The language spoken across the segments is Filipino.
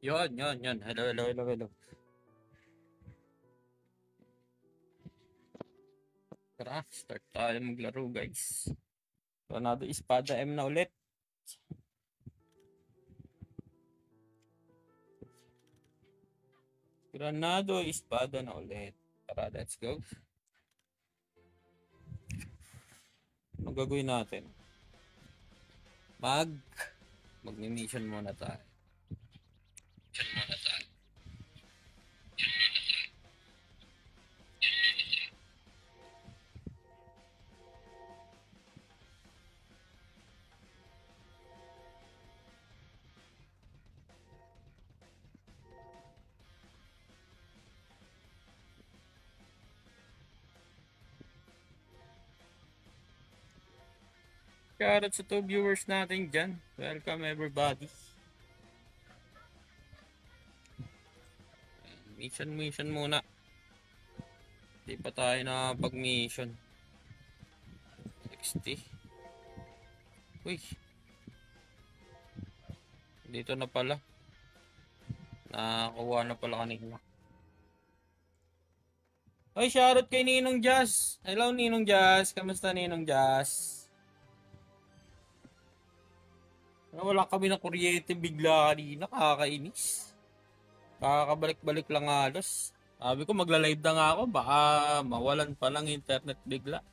Yun. Hello. Tara, start tayo maglaro, guys. Tornado Espada M na ulit. Granado Espada na ulit. Tara, let's go. Anong gagawin natin? Mag-mission muna tayo. Shoutout sa 2 viewers natin dyan. Welcome everybody. Mission muna. Di pa tayo na pag-mission. 60. Uy. Dito na pala. Nakakuha na pala kanina. Ay, shoutout kay Ninong Jazz. Hello, Ninong Jazz. Kamusta, Ninong Jazz? Wala kami na kuryente bigla kanina. Kakainis. Kakabalik-balik lang halos. Sabi ko magla-live na nga ako. Baka mawalan pa lang internet bigla.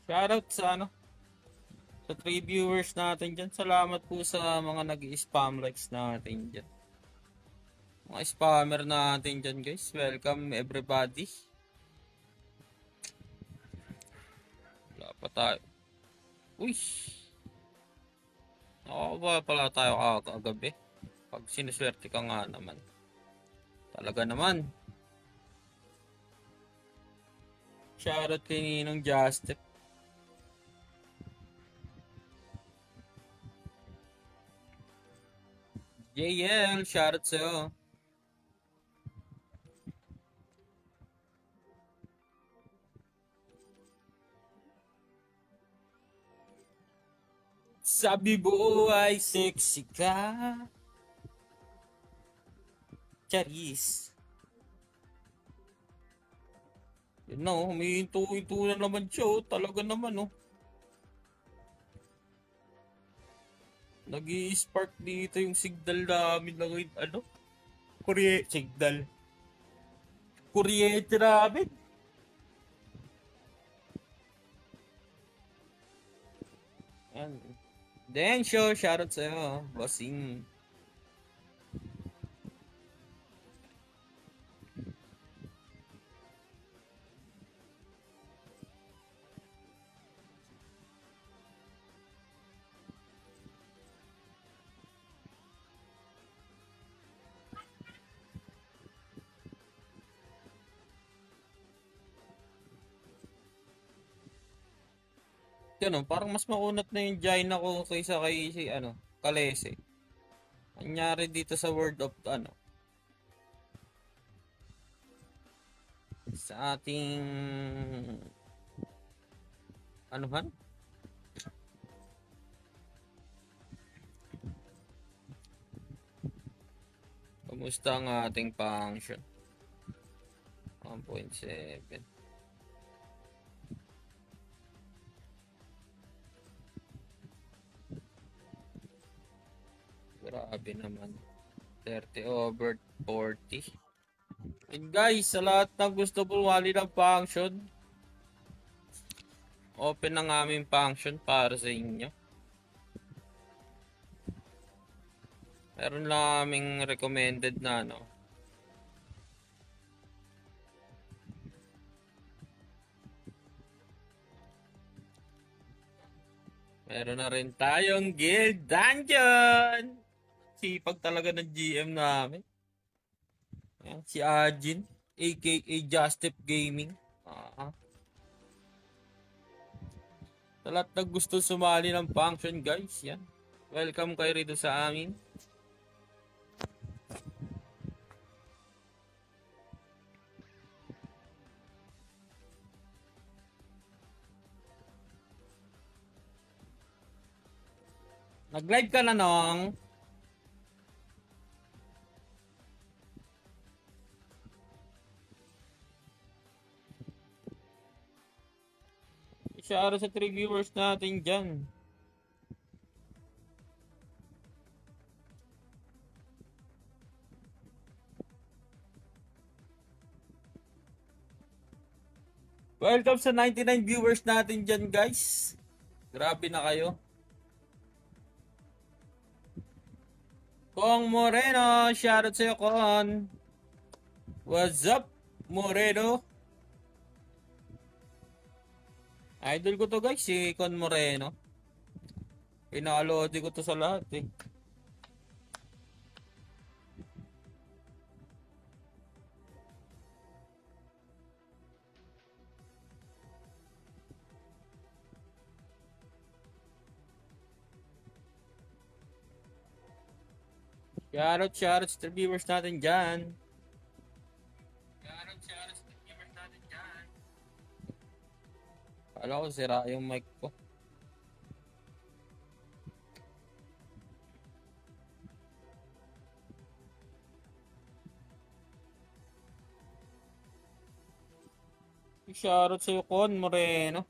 Shoutout sa sa 3 viewers natin dyan. Salamat po sa mga nag-spam likes natin dyan. Mga spammer natin dyan, guys. Welcome everybody. Wala pa tayo. Uy! Nakakaba pala tayo kagabi. Pag sinuswerte ka nga naman. Talaga naman. Shoutout kay Ninong Justin. JL, shoutout sa'yo. Sabi mo ay sexy ka. Charis. Yun na oh, humihinto na naman siya oh. Talaga naman oh. Nag-i-spark dito yung signal namin ng signal. Kuryente namin. Yan. Densyo, shoutout sa'yo, bossing. Ganun, parang mas maunat na yung Jaina ko kaysa kay Kalese. Nangyari dito sa word of sa ating anuhan? Kumusta ang ating function? 1.7. Grabe naman. 30 over 40. And guys, sa lahat ng gusto bumali ng function, open ang aming function para sa inyo. Meron lang aming recommended na meron na rin tayong Guild Dungeon. Sipag talaga ng GM namin. Ayan, si Ajin, aka Justip Gaming. Sa lahat na gusto sumali ng function, guys, yan. Welcome kayo rito sa amin. Nag-live ka na nung. Shoutout sa 3 viewers natin dyan. Welcome sa 99 viewers natin dyan, guys. Grabe na kayo. Kong Moreno, shoutout sa'yo, Kong. What's up, Moreno? Idol ko to, guys, si Con Moreno. Pinakaloodi ko to sa lahat, eh. Shoutout sa viewers natin dyan. Shoutout sa viewers natin dyan. Kala ko sira yung mic ko. Shoutout sa'yo, Con Moreno.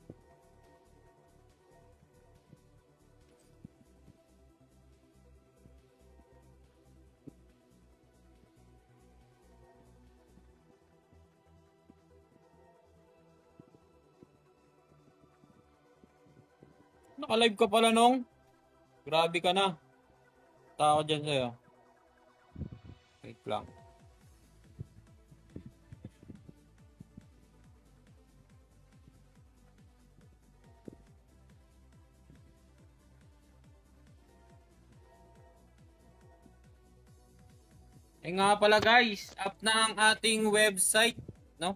Naka-live ka pala nung. Grabe ka na. Tao dyan sa'yo. Wait lang. Eh nga pala guys, up na ang ating website, no?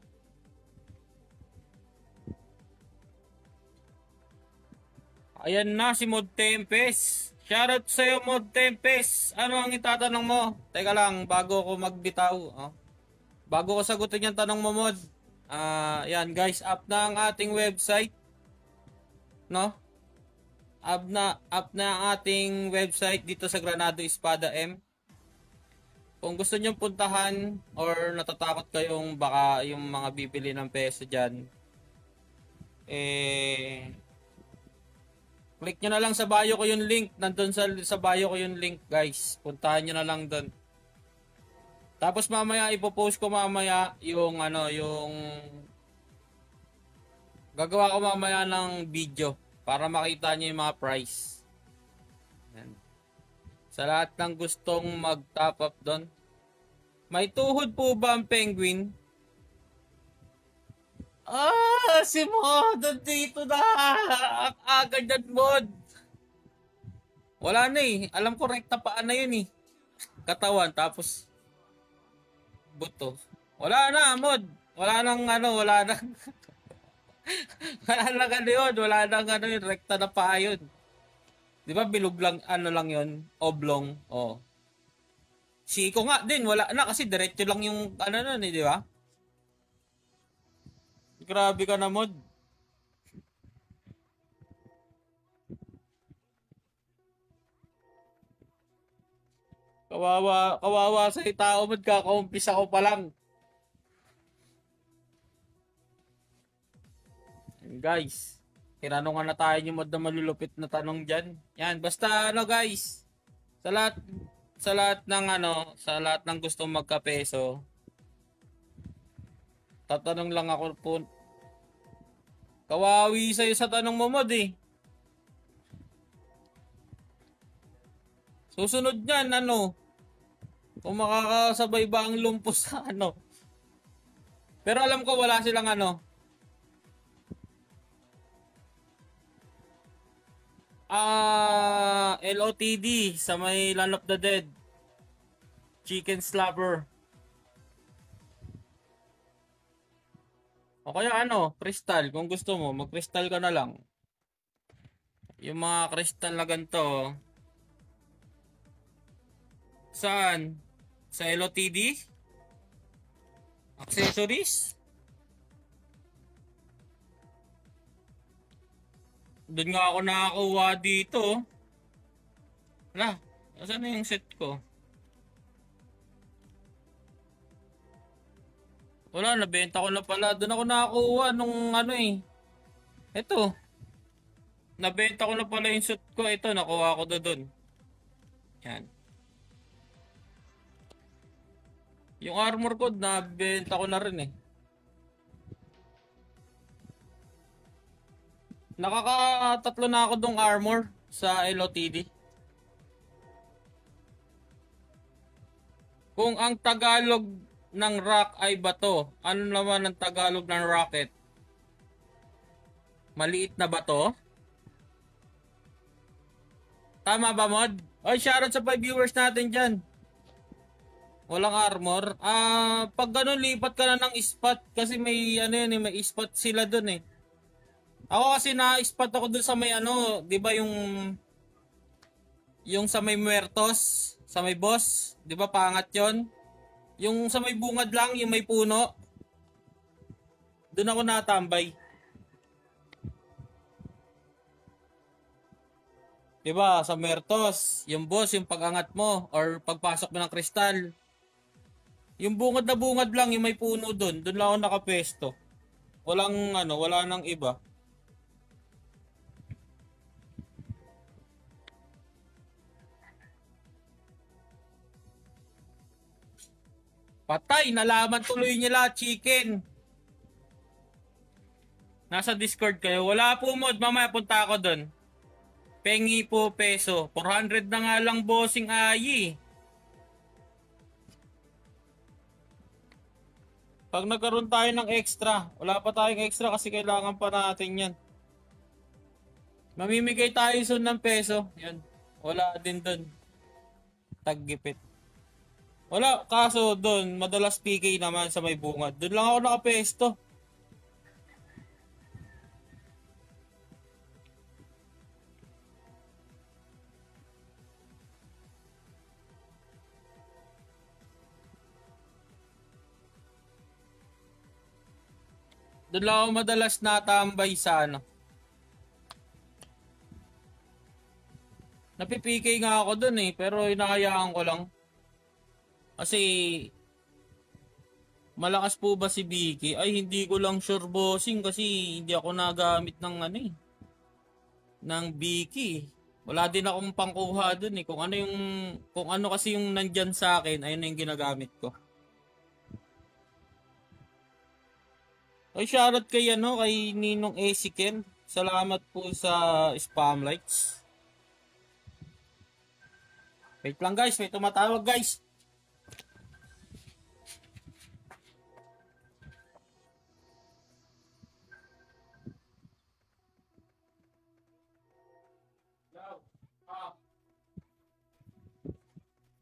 Ayan na si Mod Tempest. Shoutout sa'yo, Mod Tempest. Ano ang itatanong mo? Teka lang, bago ko magbitaw. Oh. Bago ko sagutin yung tanong mo, Mod. Yan guys, up na ang ating website. No? Up na ang ating website dito sa Granado Espada M. Kung gusto nyo puntahan or natatakot kayong baka yung mga bibili ng peso dyan, click nyo na lang sa bio ko yung link. Nandun sa bio ko yung link, guys. Puntahan nyo na lang dun. Tapos mamaya ipopost ko mamaya yung yung gagawa ko mamaya ng video para makita nyo yung mga price. Yan. Sa lahat ng gustong mag-top up doon. May tuhod po ba ang penguin? Si Mod, dito na. Agad yan, Mod. Wala na eh. Alam ko rekta paan na yun eh. Katawan, tapos buto. Wala na, Mod. Wala nang wala nang wala nang yun. Wala nang yun. Rekta na paa yun. Di ba bilog lang, lang yun? Oblong. Oh. Siko nga din, wala na kasi diretso lang yung nun eh, di ba? Grabe ka na, Mod. Kawawa sa tao, Mod, kakaumpisa ko pa lang. And guys, tinanongan na tayo yung Mod na malulupit na tanong dyan. Yan, basta guys, sa lahat ng sa lahat ng gustong magkapeso, tatanong lang ako po. Kawawi sa'yo sa tanong mo, Mod eh. Susunod niyan, kung makakasabay ba ang lumpo sa Pero alam ko wala silang LOTD sa may Land of the Dead. Chicken Slapper. O kaya crystal. Kung gusto mo, mag-crystal ka na lang. Yung mga crystal na ganito. Saan? Sa LOTD? Accessories? Doon nga ako nakakuha dito. Wala. Asan na yung set ko? Wala, nabenta ko na pala. Doon ako nakakuha nung ano eh. Ito. Nabenta ko na pala yung suit ko. Ito, nakuha ko doon. Yan. Yung armor ko, nabenta ko na rin eh. Nakakatatlo na ako dong armor sa LOTD. Kung ang Tagalog ng rock ay bato, ano naman ang Tagalog ng rocket? Maliit na bato? Tama ba, Mod? Oy, shoutout sa 5 viewers natin dyan. Walang armor. Pag ganun, lipat ka na ng spot kasi may ano yun, may spot sila dun eh. Ako kasi na-spot ako dun sa may ano, 'di ba yung sa may muertos, sa may boss, 'di ba pangat 'yon? Yung sa may bungad lang, yung may puno. Doon ako natambay. 'Di ba sa muertos, yung boss, yung pag-angat mo or pagpasok mo ng kristal. Yung bungad na bungad lang, yung may puno doon, doon lang ako nakapesto. Walang ano, wala nang iba. Patay, nalaman tuloy nila, chicken. Nasa Discord kayo. Wala po, Mod, mamaya punta ako doon. Pengi po peso. 400 na nga lang, bossing ayi. Pag nagkaroon tayo ng extra, wala pa tayong extra kasi kailangan pa natin yan. Mamimigay tayo soon ng peso. Yan. Wala din doon. Taggipit. Wala, kaso doon, madalas PK naman sa may bungad. Doon lang ako nakapesto. Doon lang ako madalas natambay sa ano. Napi-PK nga ako doon eh, pero inakayaan ko lang. Kasi malakas po ba si Vicky? Ay, hindi ko lang sure, bossing, kasi hindi ako nagamit ng ano eh, ng Vicky. Wala din akong pangkuha dun eh. Kung ano kasi yung nandyan sa akin, ayun na yung ginagamit ko. Ay, shoutout kay ano, kay Ninong Esiken. Salamat po sa spam lights. Wait lang guys, may tumatawag guys.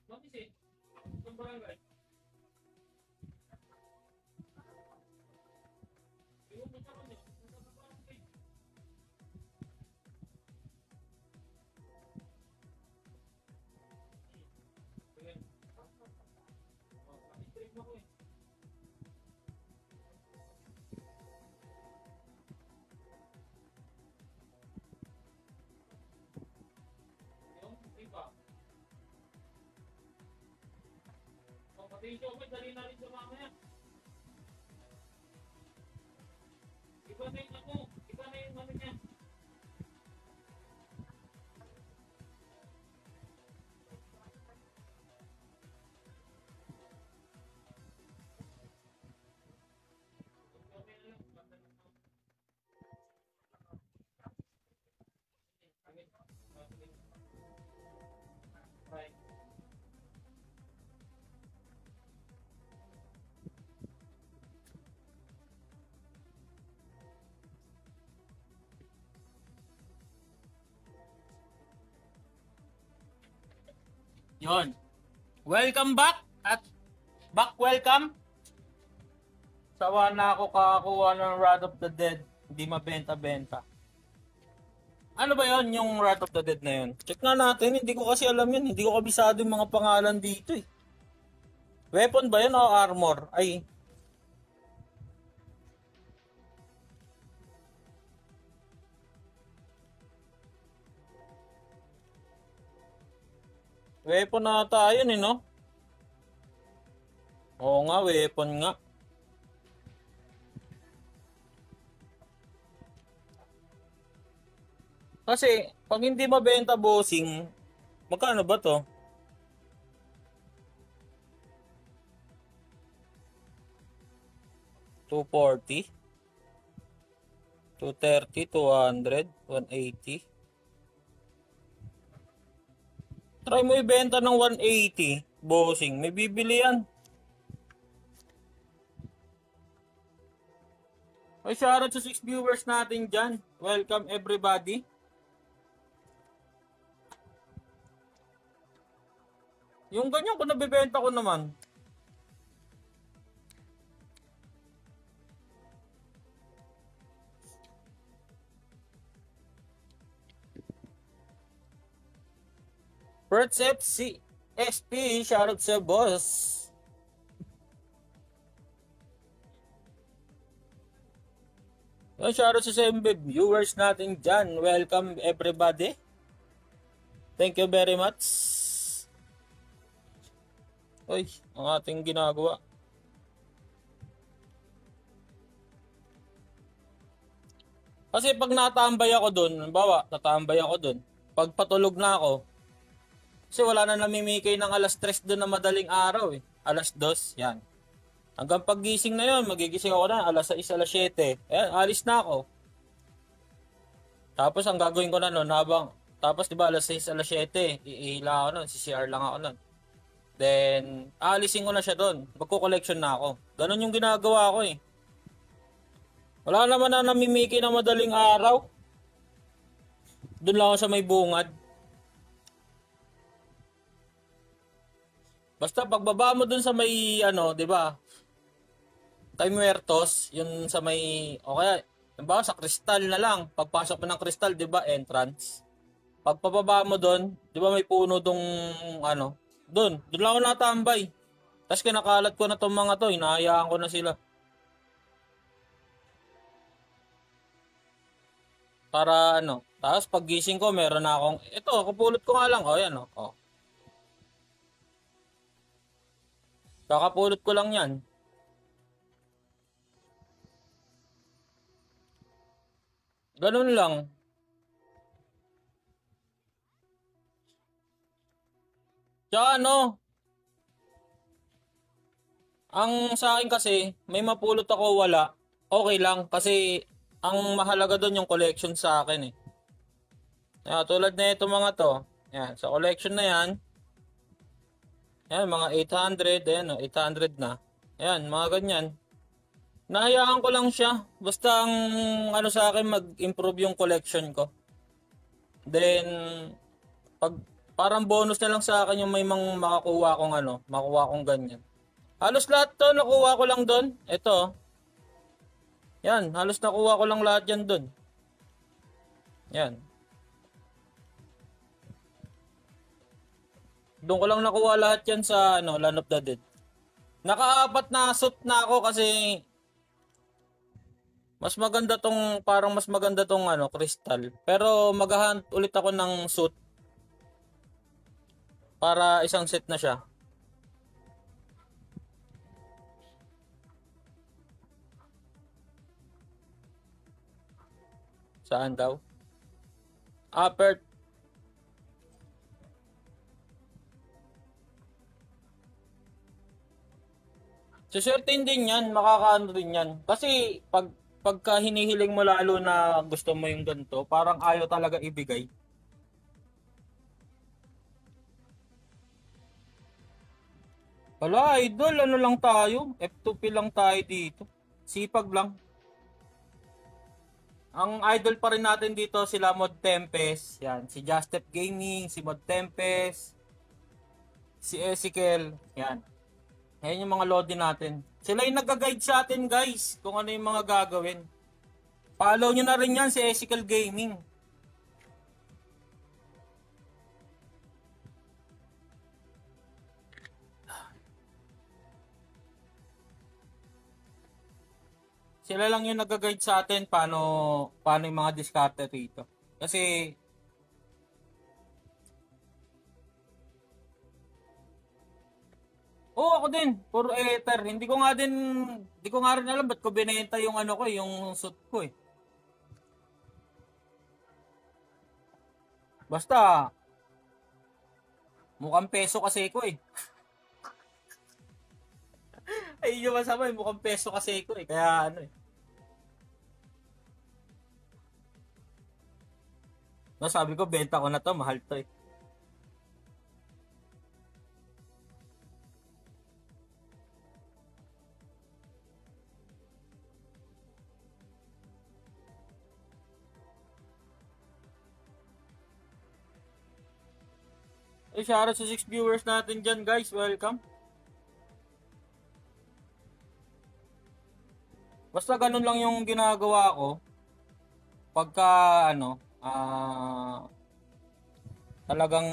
What is it? Barangay. Pati yung chocolate, dali na rin sa mamaya. Iba na yung ano, iba na yung ano niya. Right. Yon. Welcome back at welcome. Sawa na ako kakakuha ng Wrath of the Dead. Hindi mabenta-benta. Ano ba yon yung Wrath of the Dead na yun? Check na natin. Hindi ko kasi alam yun. Hindi ko kabisado yung mga pangalan dito eh. Weapon ba yun o armor? Ay. Weapon na tayo eh, no? Oo nga, weapon nga. Kasi, pag hindi mabenta bossing, magkano ba to? 240, 230, 200, 180. Try mo ibenta ng 180, bossing. May bibili yan. Ay, shoutout sa 6 viewers natin dyan. Welcome everybody. Yung ganyan kung nabibenta ko naman. Perts FC, SP, shoutout sa boss. Yung shoutout sa SMB viewers natin dyan. Welcome everybody. Thank you very much. Uy, ang ating ginagawa. Kasi pag natambay ako dun, bawa, natambay ako dun. Pag patulog na ako, kasi wala na namimikay ng alas 3 doon na madaling araw eh. Alas 2, yan. Hanggang paggising na yon, magigising ako na alas 6, alas 7. Ayan, alis na ako. Tapos ang gagawin ko na noon habang, tapos diba alas 6, alas 7, ihila ako noon, CCR lang ako noon. Then, aalisin ko na siya doon. Magko-collection na ako. Ganon yung ginagawa ko eh. Wala naman na namimikay ng madaling araw. Doon lang ako sa may bungad. Basta pagbaba mo dun sa may ano, 'di ba? Kay Muertos, yun sa may okay, ba sa Kristal na lang. Pagpasok mo ng Kristal, 'di ba, entrance. Pagpababa mo dun, 'di ba may puno dong ano, dun lang ako natambay. Tapos kinakalat ko na tong mga to, hinahayaan ko na sila. Para ano, tapos paggising ko meron na akong, ito, kapulot ko nga lang, oh, yan, oh. Oh. Kakapulot ko lang yan. Ganun lang. Tsaka ano, ang sa akin kasi, may mapulot ako wala, okay lang. Kasi, ang mahalaga doon yung collection sa akin eh. Tulad na ito mga to. Yan, sa collection na yan. Yan, mga 800, ayan, 800 na. Ayan, mga ganyan. Nahayaan ko lang siya. Basta ang ano sa akin, mag-improve yung collection ko. Then, pag parang bonus na lang sa akin yung may makakuha kong ano, makuha kong ganyan. Halos lahat to nakuha ko lang doon. Ito. Yan, halos nakuha ko lang lahat yan doon. Yan. Doon ko lang nakuha lahat yan sa ano, Land of the Dead. Nakaapat na suit na ako kasi mas maganda tong, parang mas maganda tong ano, crystal. Pero maghahunt ulit ako ng suit para isang set na siya. Saan daw? Upper. So certain din yan, makakaano din yan. Kasi pagka hinihiling mo lalo na gusto mo yung ganito, parang ayaw talaga ibigay. Wala, idol, ano lang tayo? F2P lang tayo dito. Sipag lang. Ang idol pa rin natin dito sila Mod Tempest. Yan, si Justep Gaming, si Mod Tempest, si Ezekiel. Yan. Ayan yung mga lodi natin. Sila yung nag-guide sa atin guys kung ano yung mga gagawin. Follow nyo na rin yan si Ezekiel Gaming. Sila lang yung nag-guide sa atin paano yung mga diskarte rito. Kasi Oo, ako din. Puro ether. Hindi ko nga rin alam ba't ko binenta yung ano ko, yung suit ko eh. Basta, mukhang peso kasi ko eh. Ay, yung masama eh, mukhang peso kasi ko eh. Kaya ano eh. Nasabi ko, benta ko na to, mahal to eh. Eh, shoutout sa 6 viewers natin dyan, guys. Welcome. Basta ganun lang yung ginagawa ko. Pagka, ano, talagang,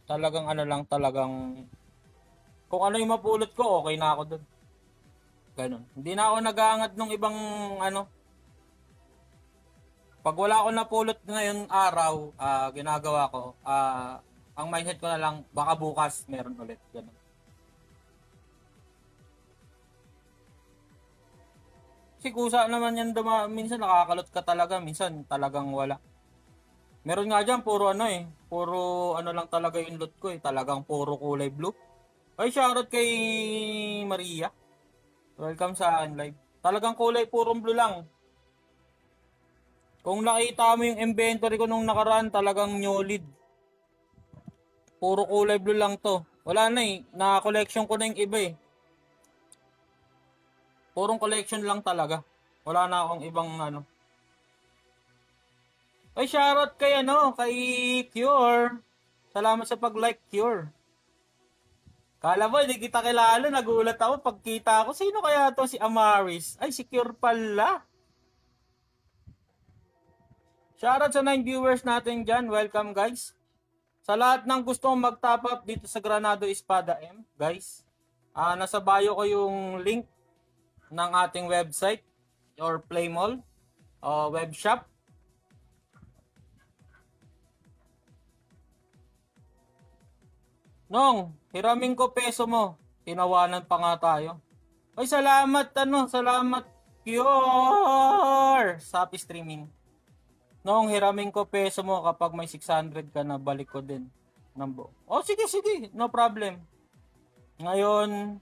talagang ano lang, talagang, kung ano yung mapulot ko, okay na ako dun. Ganun. Hindi na ako nag-aangad ng ibang, ano, pag wala ako napulot ngayon araw, ginagawa ko, ang mindset ko na lang, baka bukas meron ulit. Ganun. Kasi kusa naman yan, minsan nakakalot ka talaga, minsan talagang wala. Meron nga dyan, puro ano eh, puro ano lang talaga yung loot ko eh, talagang puro kulay blue. Ay, shoutout kay Maria. Welcome sa live. Talagang kulay purong blue lang. Kung nakita mo yung inventory ko nung nakaraan, talagang new lead. Puro kulay blue lang to. Wala na eh. Na-collection ko na yung iba eh. Purong collection lang talaga. Wala na akong ibang ano. Ay, shoutout kay ano, kay Cure. Salamat sa pag-like, Cure. Kala mo, hindi kita kilala. Nagulat ako pagkita ko. Sino kaya to si Amaris? Ay, si Cure pala. Shoutout sa 9 viewers natin dyan. Welcome, guys. Sa lahat ng gustong mag-top up dito sa Granado Espada M, guys, nasa bio ko yung link ng ating website or Playmall web shop. Nong, hiramin ko peso mo. Tinawanan pa nga tayo. Ay, salamat, salamat, Cure! Sapi streaming. Nong, hiramin ko peso mo kapag may 600 ka na, balik ko din. Oh, sige, sige. No problem. Ngayon,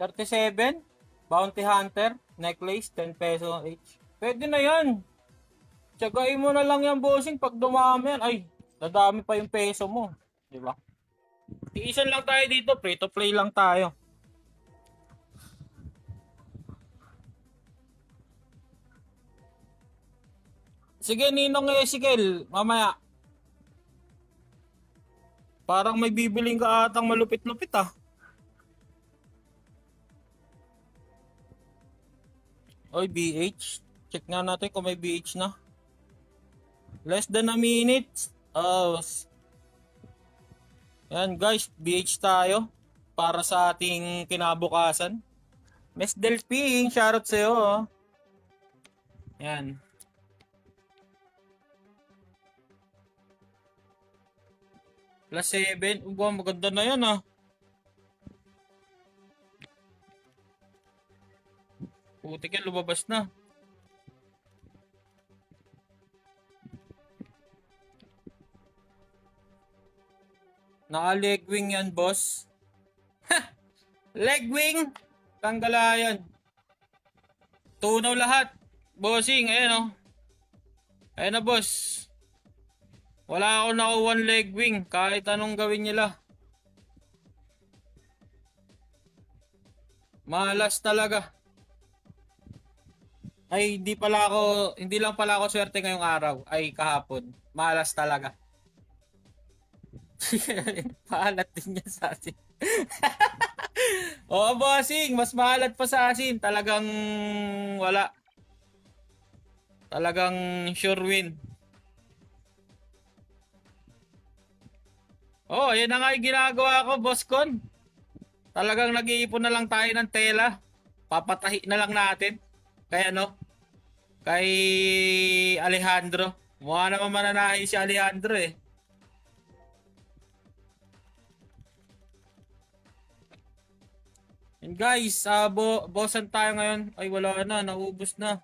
$37, Bounty Hunter, necklace, 10 peso each. Pwede na yan. Tsagain mo na lang yan, bossing. Pag dumami yan, ay, dadami pa yung peso mo. Diba? Tiisan lang tayo dito, free to play lang tayo. Sige, Ninong Ezekiel, mamaya. Parang may bibiling ka atang malupit-lupit ah. Oy, BH. Check nga natin kung may BH na. Less than a minute. Oh. Yan guys, BH tayo. Para sa ating kinabukasan. Miss Delphine, shoutout sa'yo. Oh. Yan. Plus 7. Uba, maganda na yan ah. Putik yan, lumabas na. Naka-leg wing yan, boss. Leg wing! Tanggala yan. Tunaw lahat. Bossing, ayan oh. Ayan na, boss. Wala ako nakuha leg wing kahit anong gawin nila. Malas talaga. Ay, hindi lang pala ako swerte ngayong araw. Ay, kahapon. Malas talaga. Paalat din niya sa asin. Oo, bossing. Mas maalat pa sa asin. Talagang wala. Talagang sure win. Oh, yan na nga yung ginagawa ko, Boss Con. Talagang nag-iipon na lang tayo ng tela. Papatahi na lang natin. Kaya no? Kay Alejandro. Mukha naman mananahin si Alejandro eh. And guys, bossan tayo ngayon. Ay wala na, naubos na.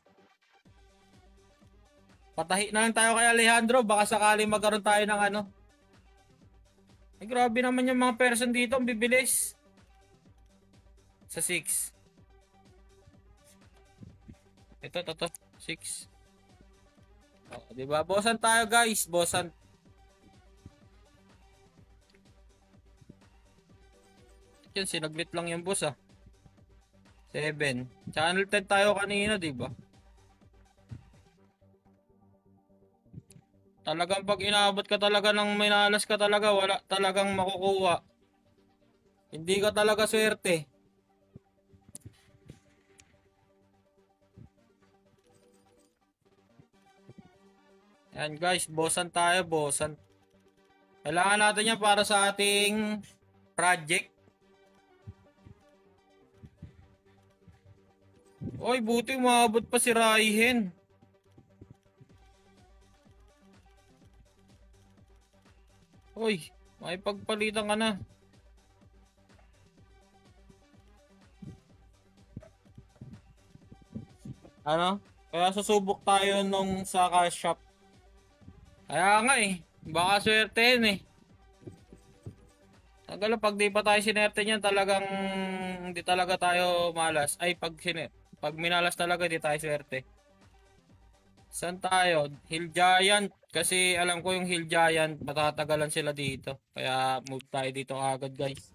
Patahi na lang tayo kay Alejandro. Baka sakali magkaroon tayo ng ano. Ay grabe naman yung mga person dito. Ang bibilis. Sa 6. Ito. 6. Oh, diba? Bossan tayo guys. Bossan. Yan, sinaglit lang yung boss ah. 7. Channel 10 tayo kanina, diba? Talagang pag inaabot ka talaga ng minalas ka talaga, wala talagang makukuha. Hindi ka talaga swerte. Yan guys, bossan tayo, bossan. Kailangan natin yan para sa ating project. Oy, buti umabot pa si Raihen. Oy, may pagpalitan ka na. Ano? Kaya susubok tayo nung sa cash shop. Kaya nga eh. Baka swerte yun eh. Tagal pag di pa tayo sinerte niyan talagang hindi talaga tayo malas. Ay pag minalas talaga di tayo swerte. Saan tayo? Hill Giant. Kasi alam ko yung Hill Giant matatagalan sila dito. Kaya move tayo dito agad guys.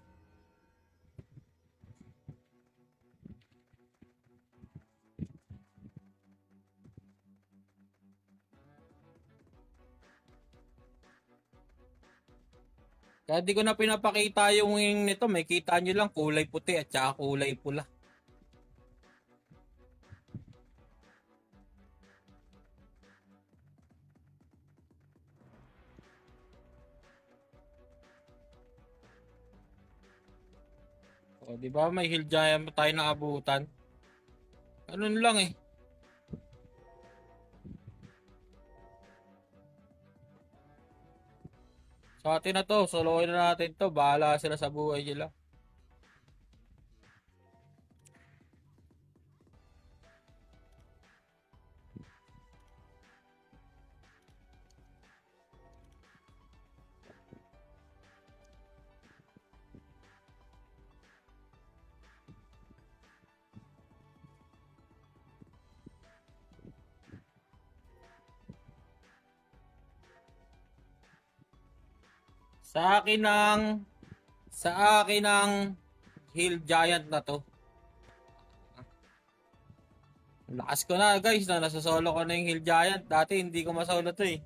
Kaya di ko na pinapakita yung wing nito. May kita nyo lang kulay puti at saka kulay pula. O, di ba may Hill Giant tayo na abutan? Ganun lang eh. Sa atin na to, soloin na natin to. Bahala sila sa buhay nila. Sa akin ng Hill Giant na to. Lakas ko na guys na nasa solo ko na yung Hill Giant. Dati hindi ko masolo to eh.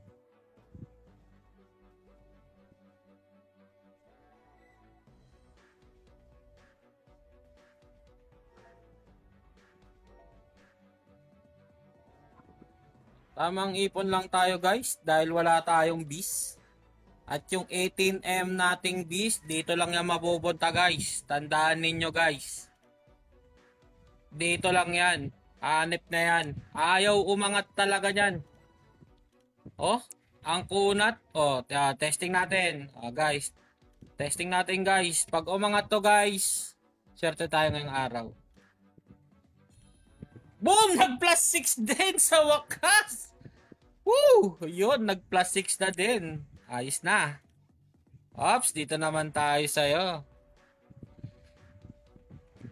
Tamang ipon lang tayo guys dahil wala tayong beast. At yung 18M nating beast, dito lang yan mabubunta guys. Tandaan ninyo guys. Dito lang yan. Hanip na yan. Ayaw umangat talaga yan. Oh, ang kunat. Oh, testing natin. Guys, testing natin guys. Pag umangat to guys, swerte tayo ngayong araw. Boom! Nag plus 6 din sa wakas! Woo! Yun, nag plus 6 na din. Ayos na. Ops, dito naman tayo sa'yo.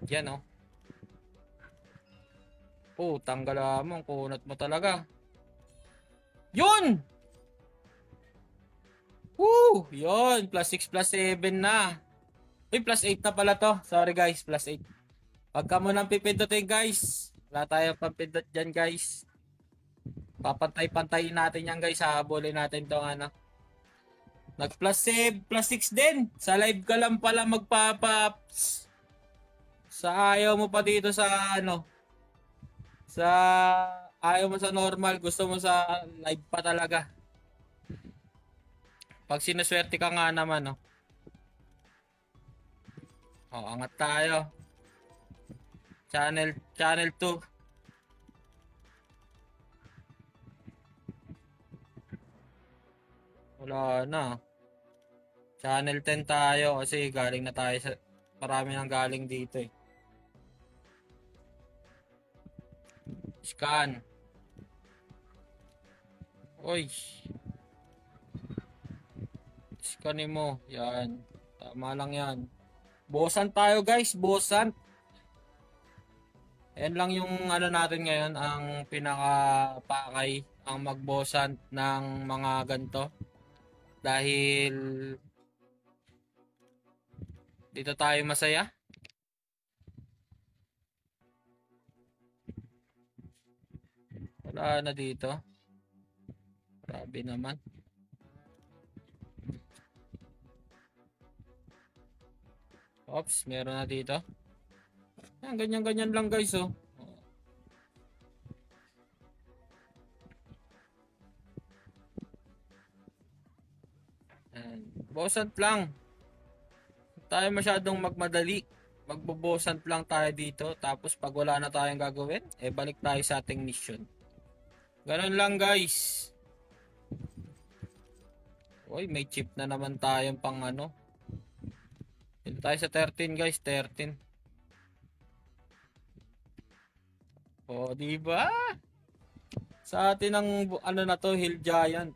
Yan oh. Oh, tanggal mo. Kunat mo talaga. Yun! Woo! Yun, plus 6 plus 7 na. Uy, plus 8 na pala to. Sorry guys, plus 8. Pagka mo nang pipindutin guys. Wala tayong pampindot dyan guys. Papantay-pantayin natin yan guys. Hahabulin natin tong ano. Nag plus 7, plus 6 din. Sa live ka lang pala magpapaps. Sa ayaw mo pa dito sa ano. Sa ayaw mo sa normal. Gusto mo sa live pa talaga. Pag sinuswerte ka nga naman, no? Oh, angat tayo. Channel 2. Wala na. Channel 10 tayo kasi galing na tayo sa... Marami nang galing dito eh. Scan. Uy. Scanin mo. Yan. Tama lang yan. Bosan tayo guys. Bosan. Yan lang yung ano natin ngayon. Ang pinaka-pakay. Ang magbosan ng mga ganito. Dahil dito tayo masaya. Wala na dito. Grabe naman. Oops, meron na dito. Yan, ganyan-ganyan lang guys, oh. Yan. Bosant lang. Tayo masyadong magmadali. Magbobosant lang tayo dito. Tapos pag wala na tayong gagawin, balik tayo sa ating mission. Ganun lang guys. Uy, may chip na naman tayong pang ano. Dito tayo sa 13 guys, 13. O, diba? Sa atin ang ano na to, Hill Giant.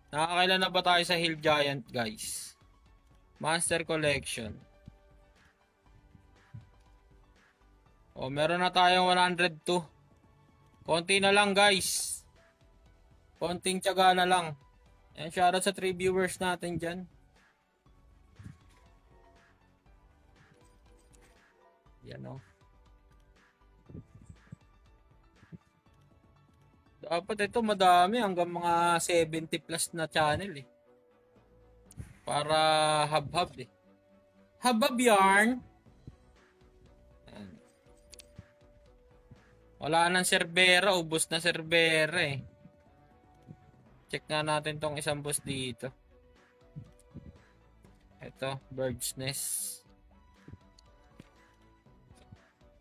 Nakakailan na ba tayo sa Hill Giant guys? Master Collection. O, meron na tayong 102. Konti na lang guys. Konting tiyaga na lang. And shoutout sa 3 viewers natin dyan. Yan o. Dapat ito madami hanggang mga 70 plus na channel eh. Para hub-hub eh. Hub-hub yarn. Wala nang Cerbera, ubos na Cerbera eh. Check nga natin tong isang boss dito. Ito, Bird's Nest.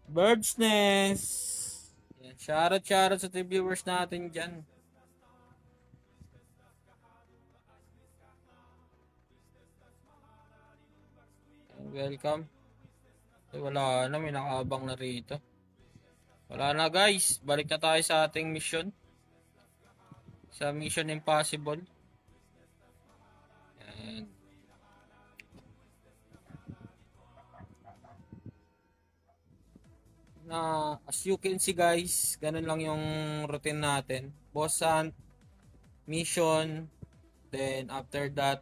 Bird's Nest. Yan, shoutout sa viewers natin dyan. Welcome. Wala na, may nakaabang na rito. Wala na guys, balik na tayo sa ating mission. Sa Mission Impossible. Yan. Na as you can see guys, ganun lang yung routine natin. Boss hunt, mission, then after that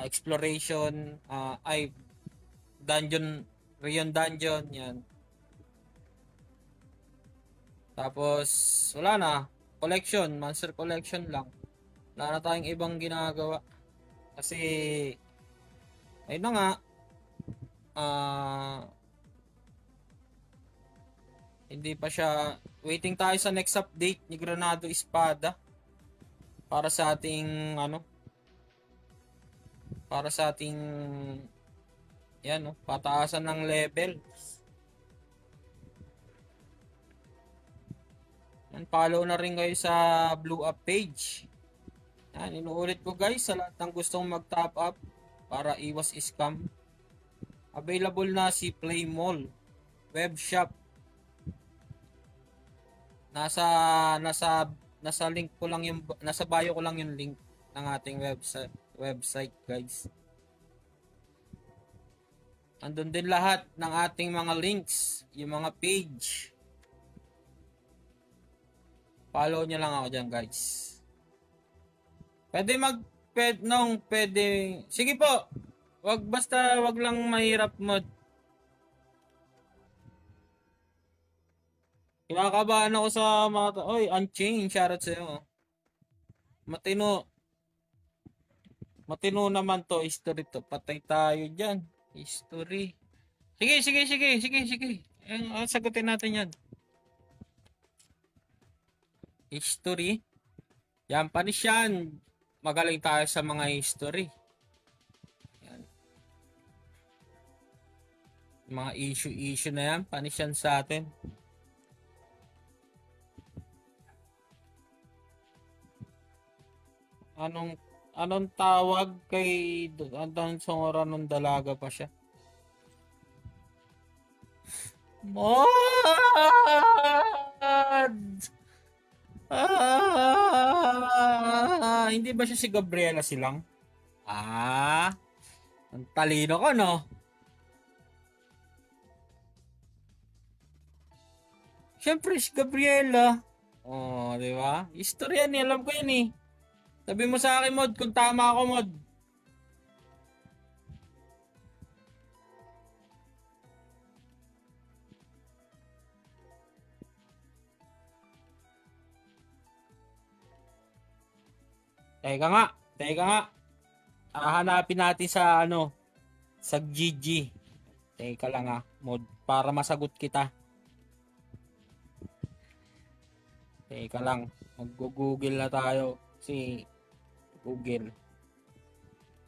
exploration, dungeon, Rion dungeon, yan. Tapos wala na, collection, monster collection lang. Wala na tayong ibang ginagawa. Kasi ayun na nga, hindi pa siya, waiting tayo sa next update ni Granado Espada para sa ating ano, para sa ating yan no, pataasan ng level. Yan, follow na rin kayo sa Blue Up page. Yan, inuulit ko guys sa lahat ng gustong mag-top up para iwas scam. Available na si Play Mall web shop. Nasa link ko lang yung, nasa bio ko lang yung link ng ating website guys. Andun din lahat ng ating mga links, yung mga page. Follow nyo lang ako dyan guys. Pwede pwede. Sige po. Wag lang mahirap mod. Kinakabahan ako sa mga oy, Unchained, shoutout sa'yo. Matino naman to, history to. Patay tayo dyan. History. Sige. Sagutin natin yan. History. Yan, panis yan. Magaling tayo sa mga history. Yan. Mga issue na yan, panis yan sa atin. Anong anong tawag kay Andan Sora nung dalaga pa siya? Mod! Hindi ba siya si Gabriela Silang? Ang talino ko, no? Siyempre, si Gabriela. Oh, di ba? History yan, alam ko yan eh. Sabi mo sa akin, Mod, kung tama ako, Mod. Teka nga. Hahanapin natin sa sa GG. Teka lang Mod, para masagot kita. Teka lang, mag-google na tayo. Google.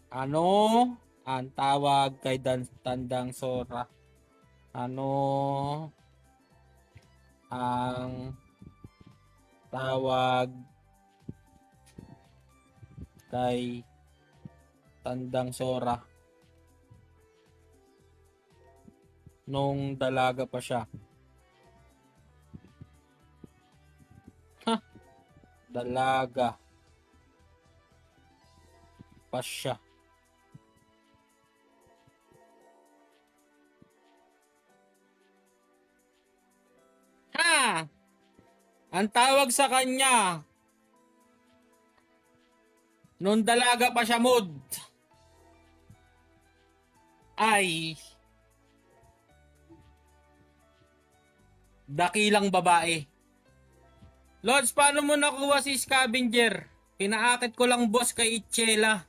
Ano ang tawag kay Tandang Sora? Ano ang tawag kay Tandang Sora nung dalaga pa siya? Dalaga pa siya. Ang tawag sa kanya nung dalaga pa siya, Mod, ay dakilang babae. Lods, paano mo nakuha si Scavenger? Pinaakit ko lang, boss, kay Itchela.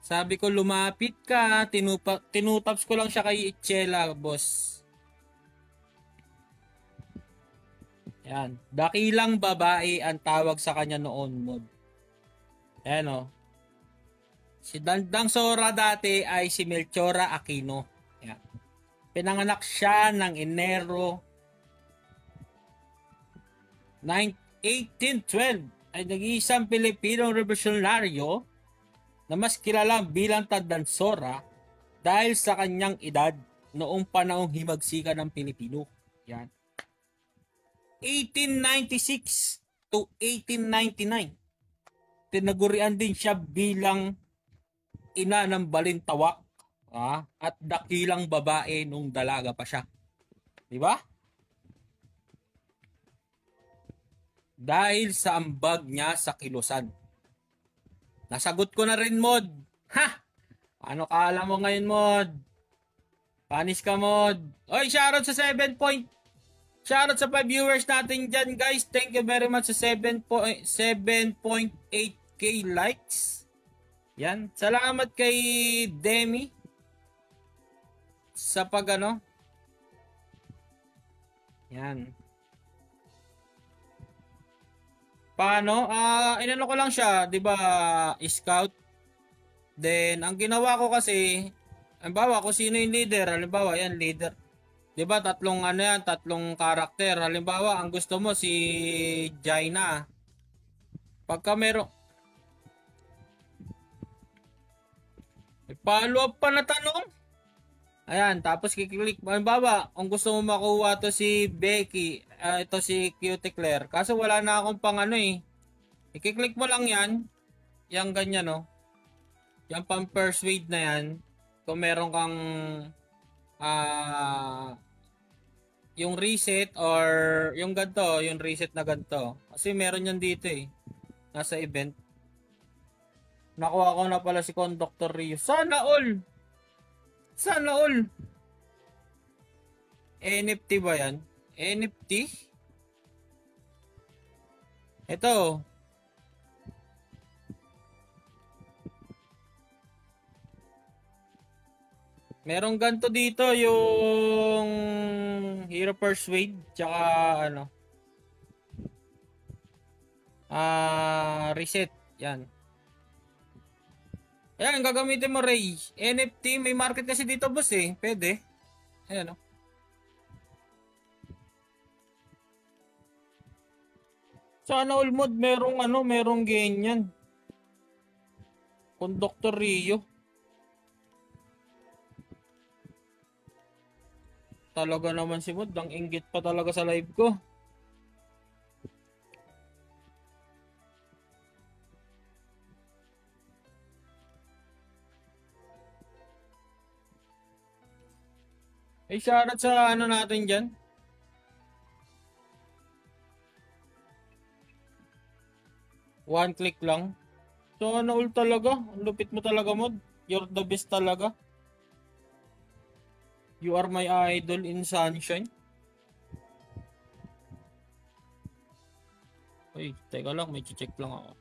Sabi ko lumapit ka, tinutaps ko lang siya kay Itchela, boss. Yan, dakilang babae ang tawag sa kanya noon, Mod. Ayan Si Dandang Sora dati ay si Melchora Aquino. Yan. Pinanganak siya ng Enero 1812 ay nag-iisang Pilipinong revolusyonaryo na mas kilala bilang Tandang Sora dahil sa kanyang edad noong panahong himagsikan ng Pilipino. Yan. 1896 to 1899. Tinagurian din siya bilang ina ng balintawak at dakilang babae nung dalaga pa siya. Di ba? Dahil sa ambag niya sa kilusan. Nasagot ko na rin, Mod. Ano kala mo ngayon, Mod? Panis ka, Mod. Oy, shoutout sa shoutout sa 5 viewers natin dyan, guys. Thank you very much sa 7.8k likes. Yan. Salamat kay Demi sa Yan. Paano? Inano ko lang siya, 'di ba, scout. Then ang ginawa ko kasi, halimbawa kung sino yung leader, halimbawa yan leader. 'Di ba, tatlong karakter. Halimbawa, ang gusto mo si Jaina. Pagka meron follow up pa na tanong. Ayan, tapos kiklik. Halimbawa, kung gusto mo makuha to si Becky, ito si Cutie Claire. Kaso wala na akong pang I-click mo lang yan. Yang ganyan, Yung pang persuade na yan. Kung meron kang yung reset or yung ganito, yung reset na ganito. Kasi meron yan dito nasa event. Nakuha ko na pala si Conductor Rio. Sana all! NFT ba yan? NFT? Ito. Merong ganito dito yung Hero Persuade tsaka reset. Yan. Ayan, gagamitin mo, Ray. NFT, may market kasi dito, boss Pwede. Ayan, Sana all mod merong ano, merong ganyan. Conductor Rio. Talaga naman si Mod, ang inggit pa talaga sa live ko. Eh, shoutout sa ano natin dyan. One click lang. So, ano all talaga? Ang lupit mo talaga, Mod. You're the best talaga. You are my idol in sunshine. Uy, teka lang, may check lang ako.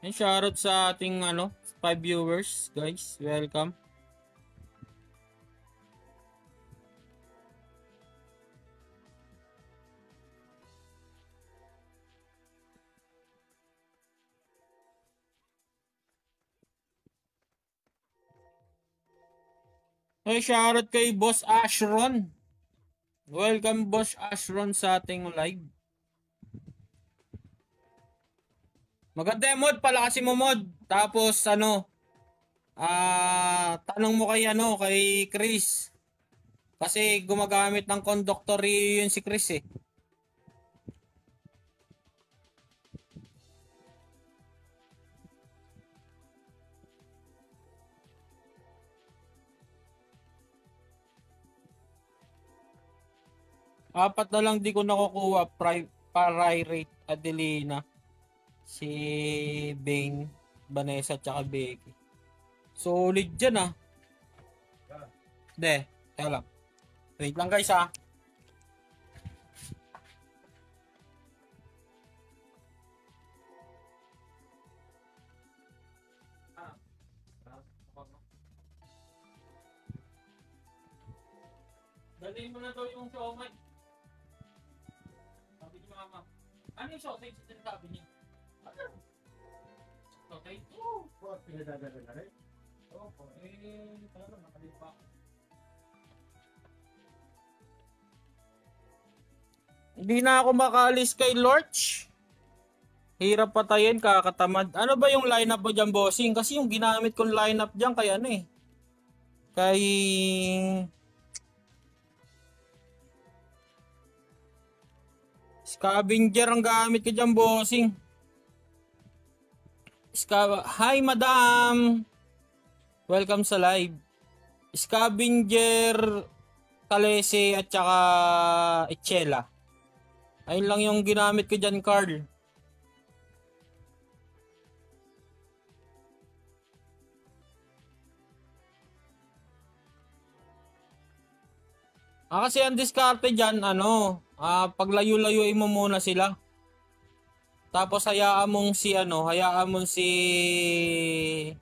And shoutout sa ating ano, 5 viewers, guys. Welcome. Hey, shoutout kay Boss Ashron. Welcome, Boss Ashron, sa ating live. Maganda yung mod, palakasin mo mod. Tapos ano, tanong mo kay ano, kay Chris. Kasi gumagamit ng conductor yun si Chris eh. Apat na lang di ko nakukuha. Pirate Adelina. Si Bane, Vanessa, tsaka Becky. Solid dyan ah. Hindi, teka lang. Wait lang guys ah. Dalhin mo na daw yung siomay. Sabi ni mama. Ano yung sausage sa sinasabi niya? Ano? Sausage? Oo. Pinadadala na rin? Oo. Talaga nakalipa. Hindi na ako makaalis kay Lorch. Hirap patayin, kakatamad. Ano ba yung lineup mo dyan, bossing? Kasi yung ginamit kong lineup dyan kay ano eh. Kay... Scavenger ang gamit ko dyan, bossing. Hi, madam! Welcome sa live. Scavenger, Kalese, at saka Echela. Ayun lang yung ginamit ko dyan, Carl. Kasi ang diskarte dyan, ano, paglayo-layuin mo muna sila. Tapos hayaan mong si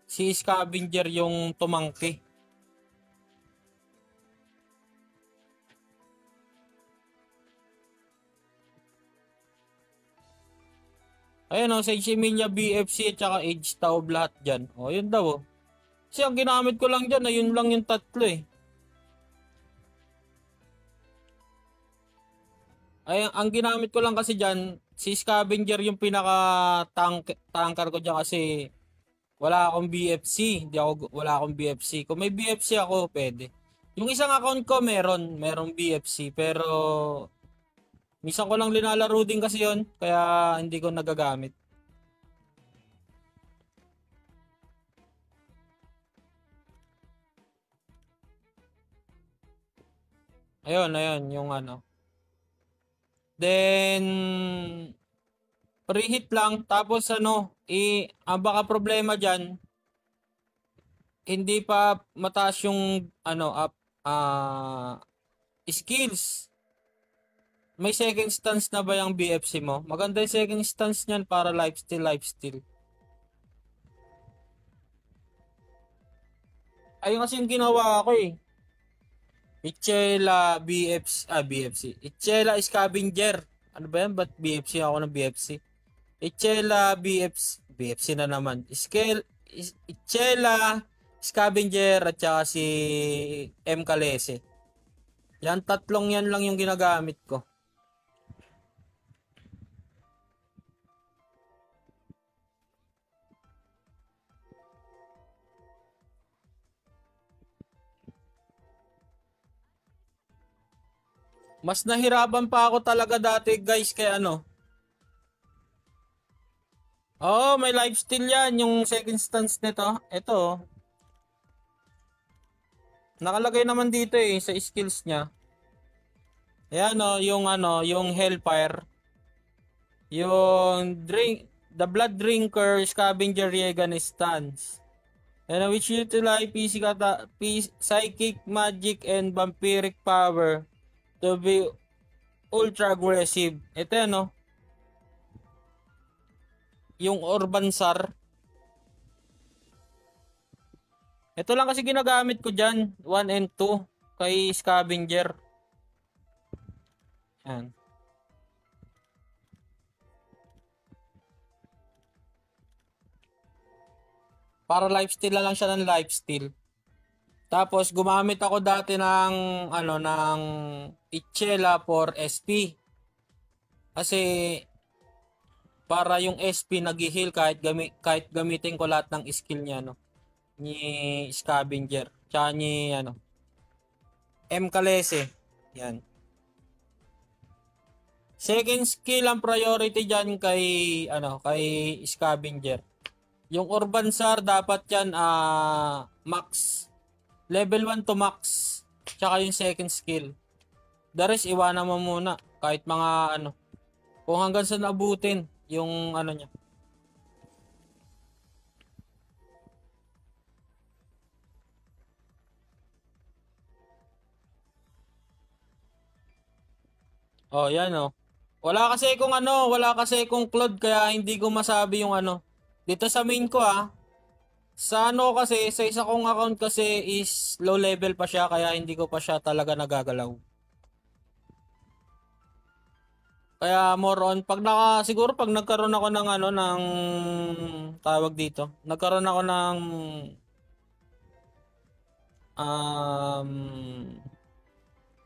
Scavenger yung tumangki. Ayun o, Sage Emilia, BFC at saka Age Taob lahat dyan. O, yun daw o. Kasi ang ginamit ko lang dyan, ayun lang yung tatlo eh. Ay, ang ginamit ko lang kasi dyan, si Scavenger yung pinaka-tanker ko dyan kasi wala akong BFC. Wala akong BFC. Kung may BFC ako, pwede. Yung isang account ko, merong BFC. Pero, minsan ko lang linalaro din kasi yon kaya hindi ko nagagamit. Ayun, yung ano. Then, preheat lang. Tapos ano, ang baka problema dyan, hindi pa mataas yung ano, skills. May second stance na ba yung BFC mo? Maganda yung second stance niyan para lifesteal. Ayun kasi yung ginawa ko eh. Ichela BFC. Ichela Scavenger. Ano ba yan? Ba't BFC ako ng BFC? Ichela BFC na naman. Ichela Scavenger at saka si M. Kalese. Yan, tatlong yan lang yung ginagamit ko. Mas nahirapan pa ako talaga dati guys kay ano. Oo, may lifesteal yan. Yung second stance nito. Ito. Oh. Nakalagay naman dito eh sa skills niya. Ayan o, yung ano, yung Hellfire. Yung the Blood Drinker Scavenger Yegan stance. And which utilize psychic magic and vampiric power to be ultra aggressive. Ito ano, yung Urban Sar. Ito lang kasi ginagamit ko dyan, 1 and 2 kay Scavenger. Yan. Para lifesteal na lang siya ng lifesteal. Tapos gumamit ako dati ng ano ng Ichela for SP. Kasi para yung SP nag-heal kahit gamitin ko lahat ng skill niya no. Ni Scavenger. Tsaka ni ano M. Kalese. Yan. Second skill ang priority diyan kay ano kay Scavenger. Yung Urban Sar dapat yan max. Level 1 to max. Tsaka yung second skill. The rest iwanan mo muna. Kahit mga ano. Kung hanggang sa nabutin yung ano niya. Oh, yan oh. Wala kasi kung Claude kaya hindi ko masabi yung ano. Dito sa main ko sa ano kasi, sa isa kong account kasi is low level pa siya kaya hindi ko pa siya talaga nagagalaw. Kaya more on siguro pag nagkaroon ako ng ano ng tawag dito. Nagkaroon ako ng um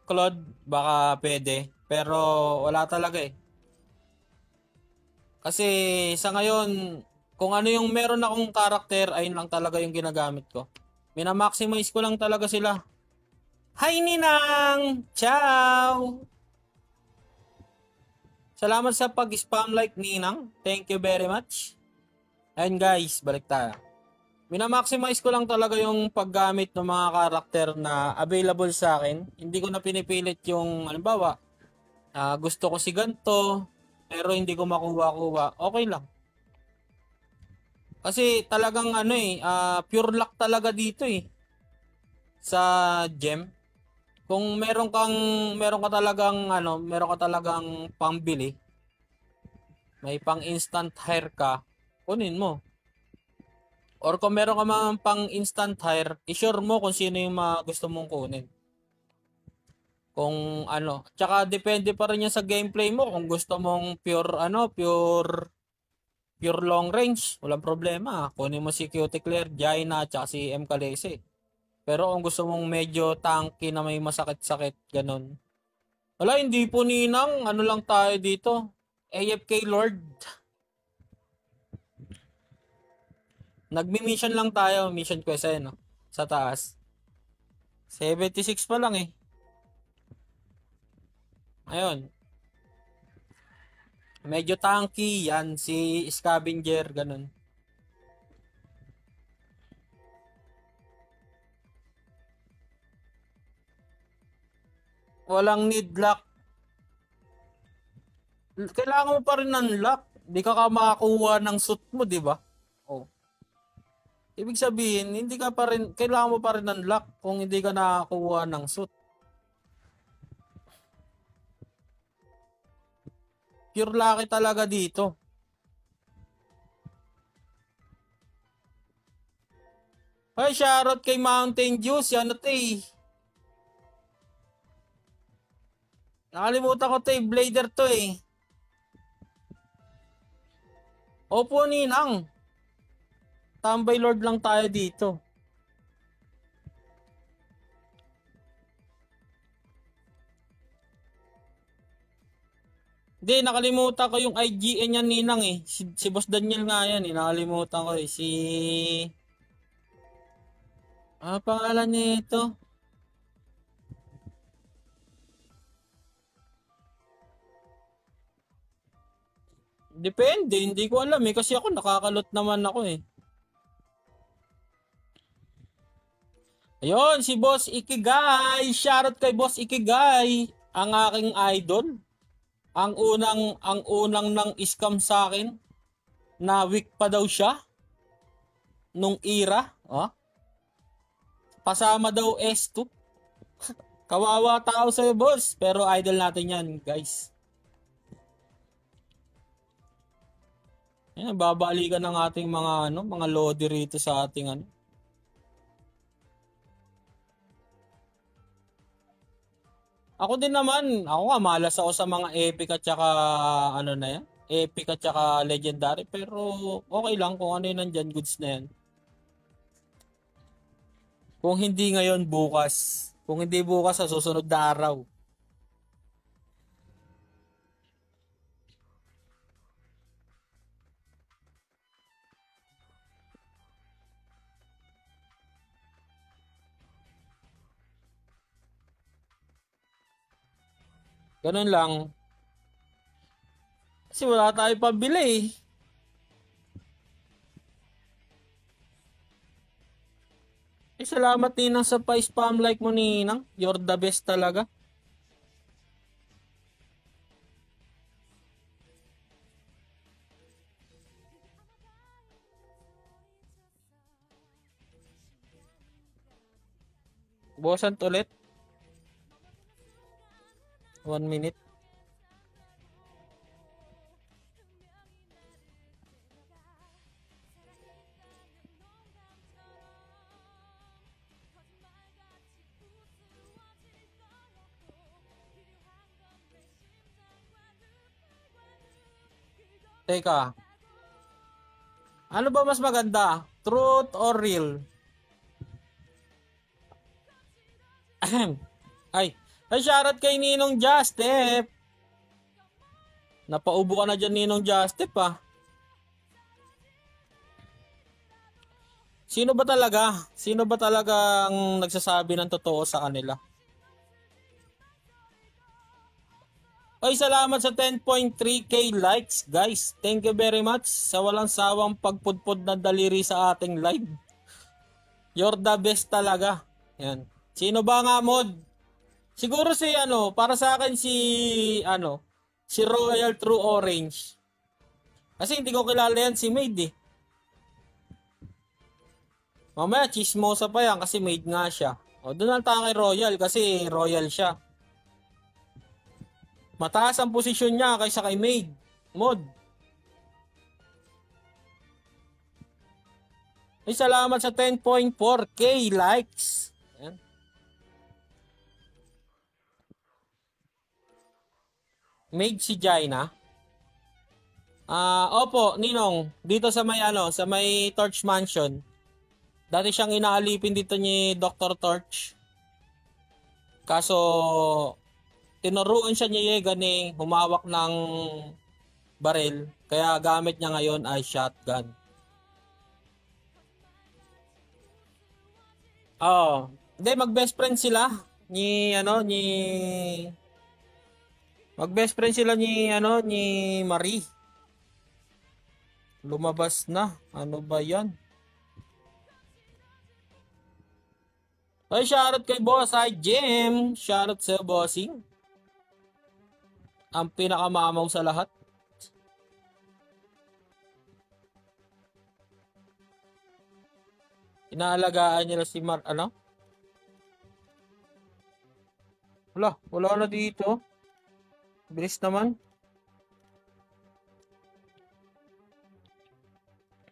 Claude baka pwede pero wala talaga eh. Kasi sa ngayon kung ano yung meron akong karakter ayun lang talaga yung ginagamit ko. Minamaximize ko lang talaga sila. Hi Ninang! Ciao! Salamat sa pag-spam like Ninang. Thank you very much. And guys, balik tayo. Minamaximize ko lang talaga yung paggamit ng mga karakter na available sa akin. Hindi ko na pinipilit yung, halimbawa, gusto ko si ganto, pero hindi ko makuha-kuha. Okay lang. Kasi talagang ano pure luck talaga dito sa gem. Kung meron ka talagang pambili, may pang instant hire ka, kunin mo. Or kung meron ka mga pang instant hire, i-sure mo kung sino yung mga gusto mong kunin. Kung ano, tsaka depende pa rin yan sa gameplay mo kung gusto mong pure long range, walang problema. Kunin mo si Cuticle, Jaina, tsaka si M. Kalese. Pero kung gusto mong medyo tanky na may masakit-sakit, ganun. Wala, hindi po ninang, ano lang tayo dito. AFK Lord. Nagmi-mission lang tayo, mission quest no? Sa taas. 76 pa lang Ayun. Medyo tanky yan si Scavenger ganun. Walang need lock. Kailangan mo pa rin ng lock. Hindi ka makakuha ng suit mo, di ba? Oh. Ibig sabihin, hindi ka pa rin, kailangan mo pa rin ng lock kung hindi ka nakakuha ng suit. Pure lucky talaga dito. Ay, shoutout kay Mountain Dew. Yan na Nakalimutan ko Blader to Opo, Ninang. Tambay Lord lang tayo dito. Hindi, nakalimutan ko yung IGN niya Ninang Si Boss Daniel nga yan Nakalimutan ko Si... Ano pangalan nito? Depende, hindi ko alam eh kasi ako nakakalot naman ako eh. Ayun, si Boss Ikigay. Shoutout kay Boss Ikigay, ang aking idol. Ang unang nang scam sa akin na weak pa daw siya nung era, oh. Pasama daw S2. Kawawa tao sa'yo, boss. Pero idol natin yan, guys. Yan, babalikan ng ating mga lodi rito sa ating ano. Ako din naman, ako nga malas ako sa mga epic at saka ano na yan. Epic at saka legendary, pero okay lang kung ano yun nandyan, goods na yan. Kung hindi ngayon, bukas. Kung hindi bukas, sa susunod na araw. Ganun lang. Kasi wala tayo pabili eh. Salamat Ninang sa pa-spam like mo Ninang. You're the best talaga. Bosan ulit. 1 minute. Teka. Ano ba mas maganda? Truth or real? Ay, shoutout kay Ninong Justep. Napaubo ka na dyan Ninong Justep ah. Sino ba talaga? Sino ba talaga ang nagsasabi ng totoo sa kanila? Ay, salamat sa 10.3k likes, guys. Thank you very much sa walang sawang pagpudpod na daliri sa ating live. You're the best talaga. Yan. Sino ba nga, mod? Siguro si para sa akin si Royal True Orange. Kasi hindi ko kilala yan si Maid eh. Mamaya chismosa pa yan kasi Maid nga siya. O doon lang tayo kay Royal kasi Royal siya. Mataas ang posisyon niya kaysa kay Maid. Mod. Ay, salamat sa 10.4k likes. Ayan. Maid si Jaina. Opo, Ninong, dito sa may Torch Mansion. Dati siyang inaalipin dito ni Dr. Torch. Kaso tinuruan siya ni Yeganing humawak ng baril. Kaya gamit niya ngayon ay shotgun. Hindi mag-best friend sila mag-best friend sila ni Marie. Lumabas na. Ano ba 'yan? Ay, shoutout kay Boss ay Jim. Shoutout sa bossing. Ang pinakamamaw sa lahat. Inaalagaan nila si Wala na dito. Bilis naman.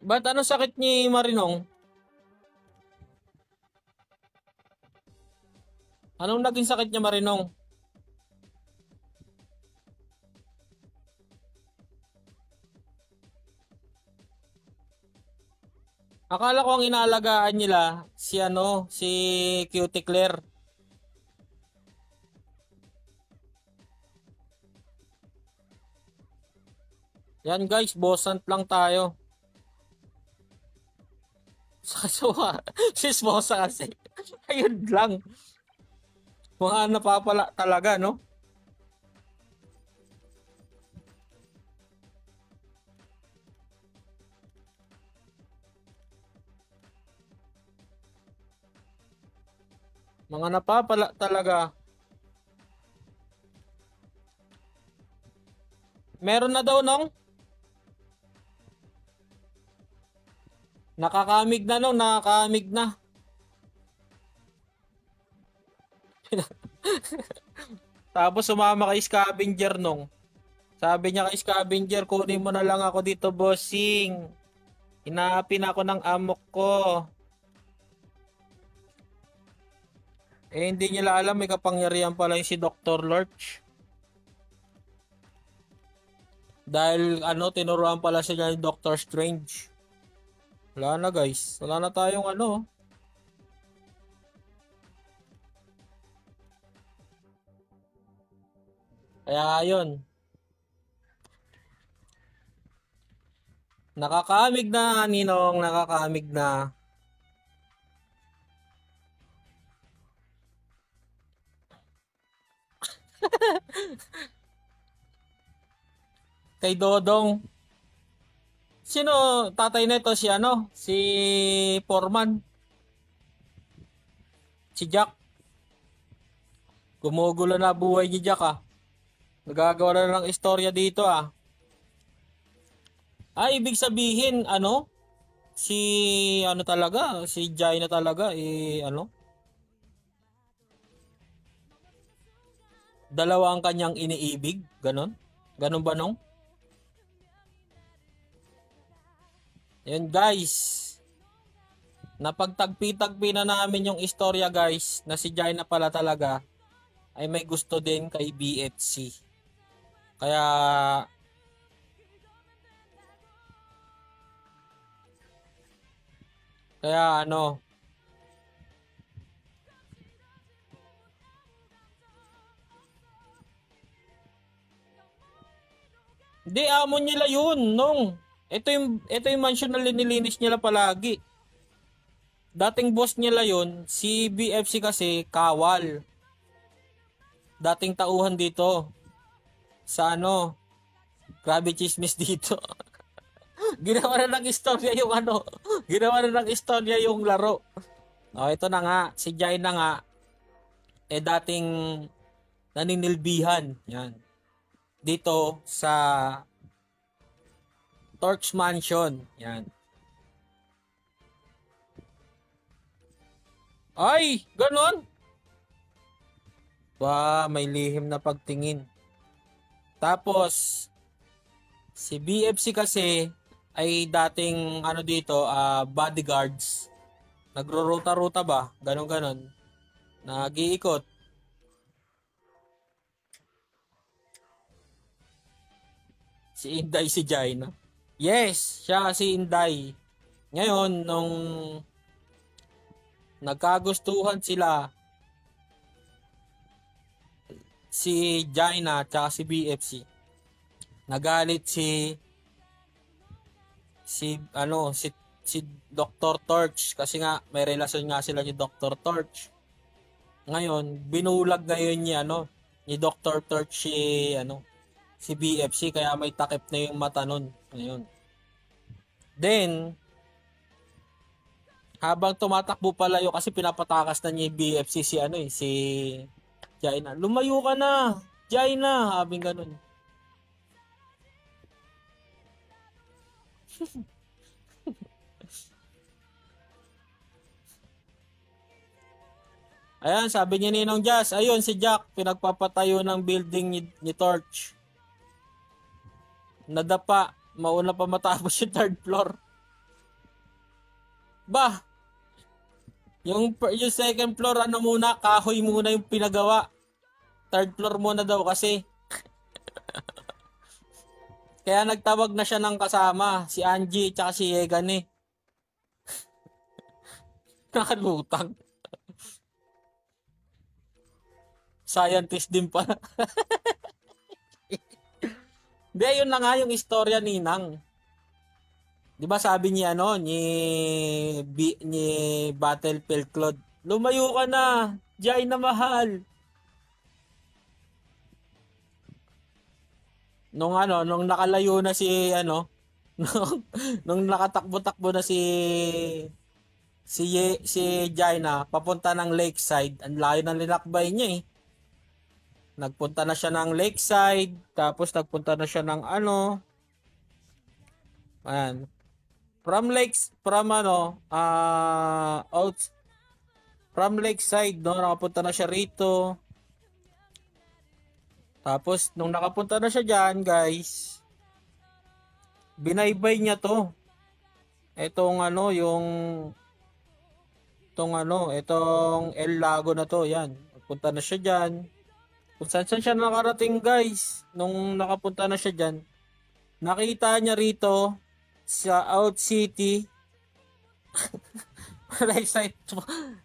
Ba't ano sakit ni Marinong? Anong naging sakit niya Marinong? Akala ko ang inaalagaan nila si Cutie Claire. Yan guys, bossant lang tayo. Sasuwa, sismosa kasi. Ayun lang. Mga napapala talaga, no? Mga napapala talaga. Meron na daw nung nakakamig na nung nakakamig na. Tapos sumama kay scavenger nung. Sabi niya kay scavenger, kunin mo na lang ako dito, bossing. Inaapin ako ng amok ko. Eh, hindi nila alam may kapangyarihan pala yung si Dr. Lurch. Dahil tinuruan pala siya ni Doctor Strange. Wala na guys. Wala na tayong Kaya ayun. Nakakamig na, Ninong. Nakakamig na. Kay Dodong. Sino tatay nito? Si Foreman. Si Jack. Gumugulo na buhay ni Jack Nagagawa na ng istorya dito ibig sabihin si talaga, si Jai na talaga dalawa ang kanyang iniibig, ganon? Ganon ba nung? Yun guys. Napagtagpi-tagpi na namin yung istorya guys na si Jai na pala talaga ay may gusto din kay BFC. Kaya hindi, amo nila yun, nung. Ito yung mansion na linilinis nila palagi. Dating boss nila yun, si BFC kasi kawal. Dating tauhan dito. Sa grabe chismis dito. Ginawa na ng istorya yung Ginawa na ng istorya yung laro. Ito na nga, si Jai na nga, dating naninilbihan. Yan. Dito sa Torch Mansion. Yan. Ay! Ganon? May lihim na pagtingin. Tapos, si BFC kasi ay dating dito, bodyguards. Nagro-ruta-ruta ba? Ganon-ganon. Nag-iikot. Si Inday, si Jaina. Yes, siya si Inday. Ngayon, nung nagkagustuhan sila si Jaina at si BFC, nagalit si Dr. Torch kasi nga may relasyon nga sila ni Dr. Torch. Ngayon, binulag ngayon ni Dr. Torch si BFC kaya may takip na yung mata nun. Ngayon. Then, habang tumatakbo palayo kasi pinapatakas na niya yung BFC si Jaina. Lumayo ka na! Jaina! Habing ganun. Ayan, sabi niya Ninong Jazz. Ayun, si Jack, pinagpapatayo ng building ni Torch. Nadapa. Mauna pa matapos yung third floor. Yung second floor, muna, kahoy muna yung pinagawa. Third floor muna daw kasi. Kaya nagtawag na siya ng kasama, si Angie at si Egan Nakalutang. Scientist din pala. Hindi, yun na nga yung istorya ni Nang. Di ba sabi niya ni Battlefield Claude, lumayo ka na, Jai na mahal. Nung nakalayo na si nung nakatakbo-takbo na si si Jaina papunta ng Lakeside. Ang layo ng linakbay niya eh. Nagpunta na siya ng Lakeside, tapos nagpunta na siya ng ano. Ayan. From Lakeside, no, nakapunta na siya rito. Tapos, nung nakapunta na siya dyan, guys, binaybay niya to. Itong El Lago na to, yan. Nagpunta na siya dyan. Kung saan siya nakarating, guys, nung nakapunta na siya dyan, nakita niya rito, sa Out City,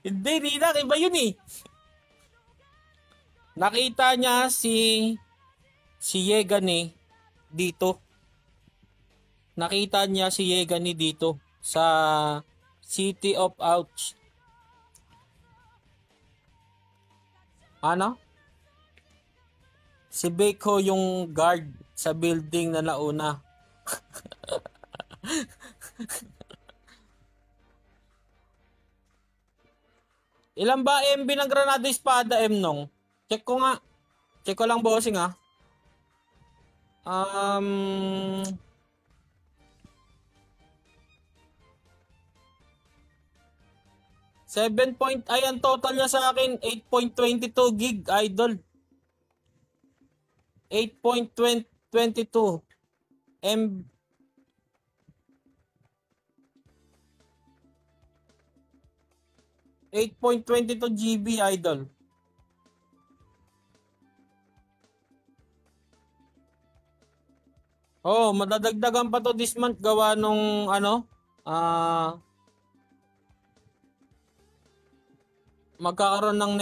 hindi, Rina, iba yun eh. Nakita niya si Yegani dito. Nakita niya si Yegani dito sa City of Ouch. Ano? Si Beko yung guard sa building na nauna. Ilan ba MB ng Granada Espada M nung? Check ko nga. Check ko lang bossing ah. 7 point, ay ang total niya sa akin 8.22 gig idol. 8.22 M 8.22 GB idol. Oh, madadagdagan pa to this month gawa nung magkakaroon ng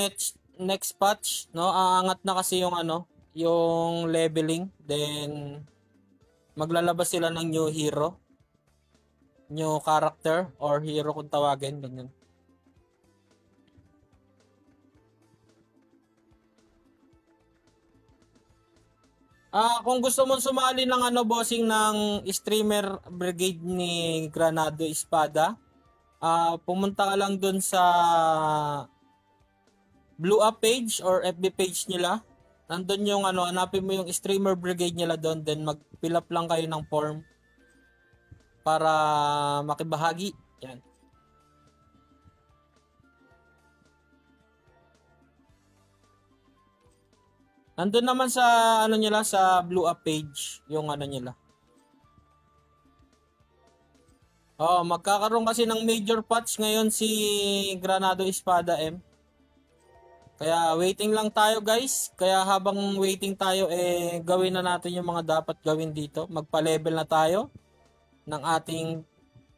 next patch, no? Aangat na kasi yung yung leveling, then maglalabas sila ng new hero, new character or hero kung tawagin, ganyan. Kung gusto mong sumali ng bossing ng streamer brigade ni Granado Espada, pumunta ka lang dun sa Blue Up page or FB page nila. Nandun yung hanapin mo yung streamer brigade nila doon, then mag-fill up lang kayo ng form para makibahagi. Yan. Nandun naman sa nila sa Blue Up page yung nila. Magkakaroon kasi ng major patch ngayon si Granado Espada M. Kaya waiting lang tayo guys. Kaya habang waiting tayo gawin na natin yung mga dapat gawin dito. Magpa-level na tayo ng ating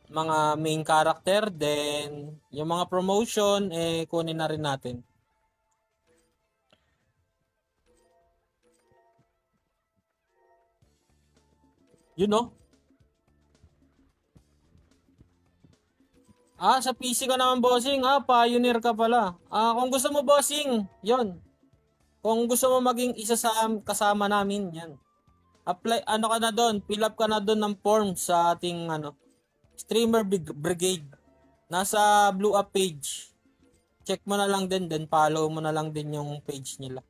mga main character, then yung mga promotion kunin na rin natin. You know? Sa PC ka naman bossing, pioneer ka pala. Kung gusto mo bossing, yon. Kung gusto mo maging isa sa kasama namin, yan. Apply, ka na doon, fill up ka na doon ng form sa ating streamer brigade. Nasa Blue Up page. Check mo na lang din, then follow mo na lang din yung page nila.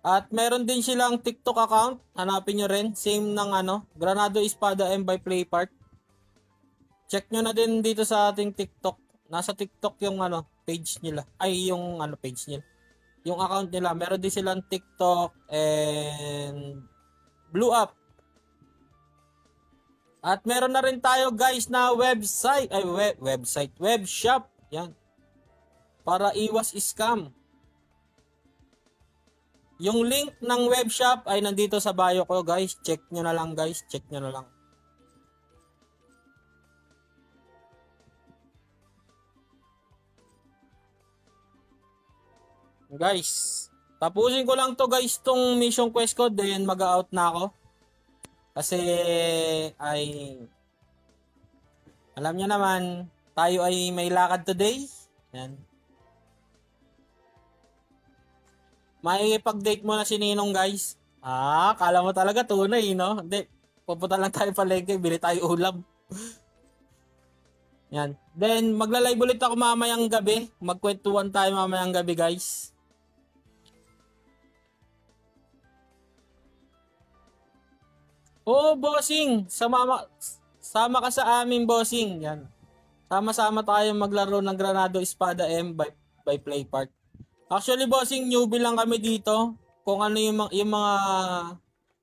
At meron din silang TikTok account, hanapin nyo rin, same ng Granado Espada M by Playpart. Check nyo na din dito sa ating TikTok. Nasa TikTok yung page nila. Ay, yung page nila. Yung account nila. Meron din silang TikTok and Blue Up. At meron na rin tayo guys na website. Ay, web shop. Yan. Para iwas scam. Yung link ng web shop ay nandito sa bio ko guys. Check nyo na lang guys. Check nyo na lang. Guys, tapusin ko lang to guys tong mission quest ko, then mag-out na ako. Kasi alam niyo naman, tayo ay may lakad today. Yan. Makikipag-date mo na si Ninong guys. Kala mo talaga tunay, no? Hindi, pupunta lang tayo palengke, bili tayo ulam. Yan. Then, magla-live ulit ako mamayang gabi. Magkwentuhan tayo mamayang gabi, guys. Oo, bossing. Sama ka sa amin, bossing. Yan. Sama-sama tayo maglaro ng Granado Espada M by Playpark. Actually, bossing, newbie lang kami dito. Kung ano yung mga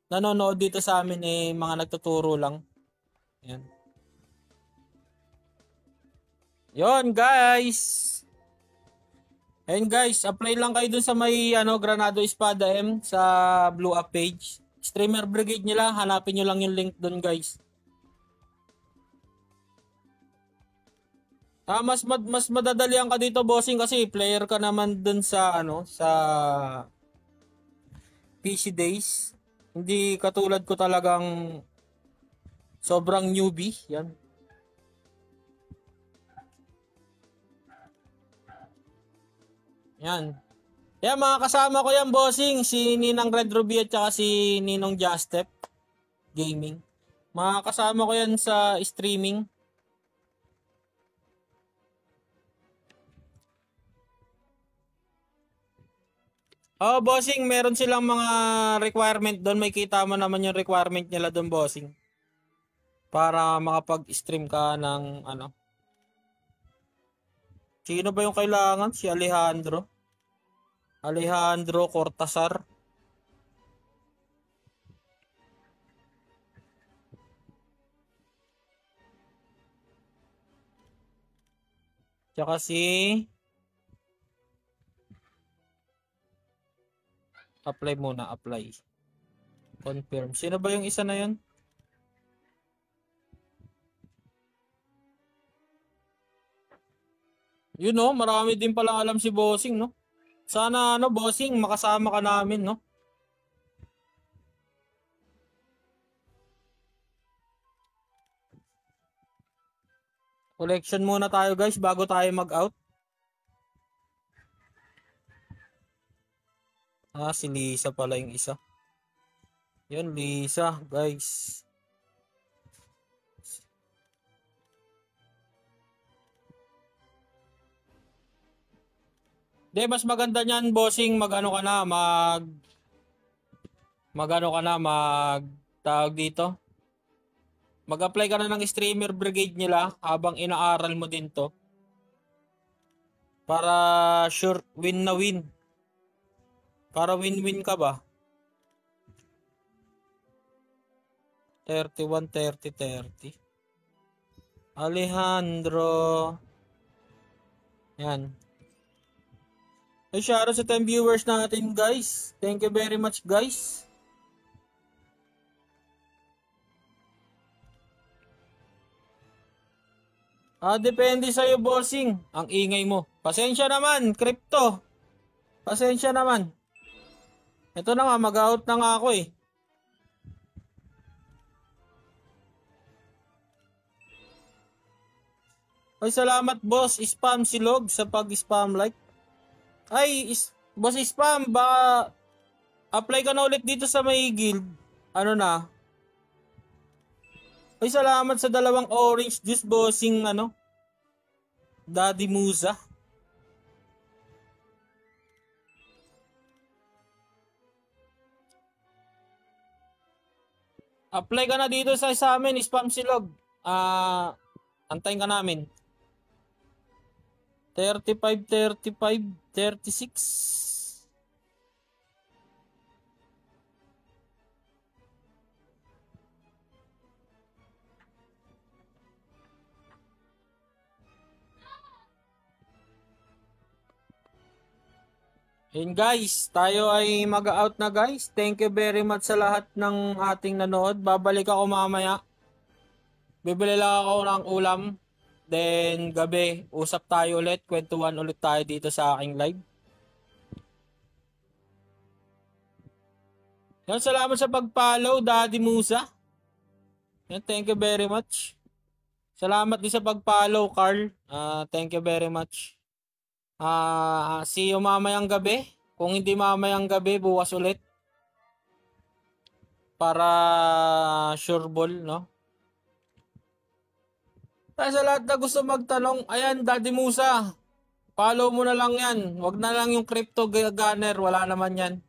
nanonood dito sa amin, mga nagtuturo lang. Yan. Yon, guys. Ayun, guys. Apply lang kayo dun sa may Granado Espada M sa Blue Up page. Streamer Brigade nila. Hanapin nyo lang yung link dun, guys. Mas madadalian ka dito, bossing, kasi player ka naman dun sa sa PC days. Hindi katulad ko talagang sobrang newbie. Yan. Yan. Yan, mga kasama ko yan, bossing. Si Ninang Red Ruby at saka si Ninong Justep Gaming. Mga kasama ko yan sa streaming. Oh, bossing, meron silang mga requirement doon. May kita mo naman yung requirement nila doon, bossing. Para makapag-stream ka ng Sino ba yung kailangan? Si Alejandro. Alejandro Cortazar. Tsaka si apply muna, apply. Confirm. Sino ba yung isa na yun? Yun, no? Marami din pala alam si bossing, no? Sana bossing, makasama ka namin, no? Collection muna tayo, guys, bago tayo mag-out. Si Lisa pala yung isa. Yun, Lisa, guys. De, mas maganda niyan, bossing, mag tawag dito. Mag-apply ka na ng streamer brigade nila habang inaaral mo din to. Para sure win na win. Para win-win ka ba? 31, 30, 30. Alejandro. Yan. Ay, shoutout sa 10 viewers natin, guys. Thank you very much, guys. Depende sa'yo, bossing. Ang ingay mo. Pasensya naman, crypto. Pasensya naman. Ito na nga, mag-out na nga ako eh. Ay, salamat, boss. Spam silog sa pag-spam like. Ay, boss spam, baka apply ka na ulit dito sa may guild. Ano na? Ay, salamat sa 2 orange juice, bossing, Daddy Musa. Apply ka na dito sa amin, spam silog. Antayin ka namin. 35, 35, 36. And guys, tayo ay mag-out na, guys. Thank you very much sa lahat ng ating nanood. Babalik ako mamaya. Bibili lang ako ng ulam. Then gabi, usap tayo ulit. Kwentuhan ulit tayo dito sa aking live. Yan, salamat sa pag-follow, Daddy Musa. Yan, thank you very much. Salamat din sa pag-follow, Carl. Thank you very much. See you mamayang gabi. Kung hindi mamayang gabi, bukas ulit. Para sure ball, no? Ay, sa lahat na gusto magtanong, ayan, Daddy Musa, follow mo na lang yan. Wag na lang yung crypto gunner, wala naman yan.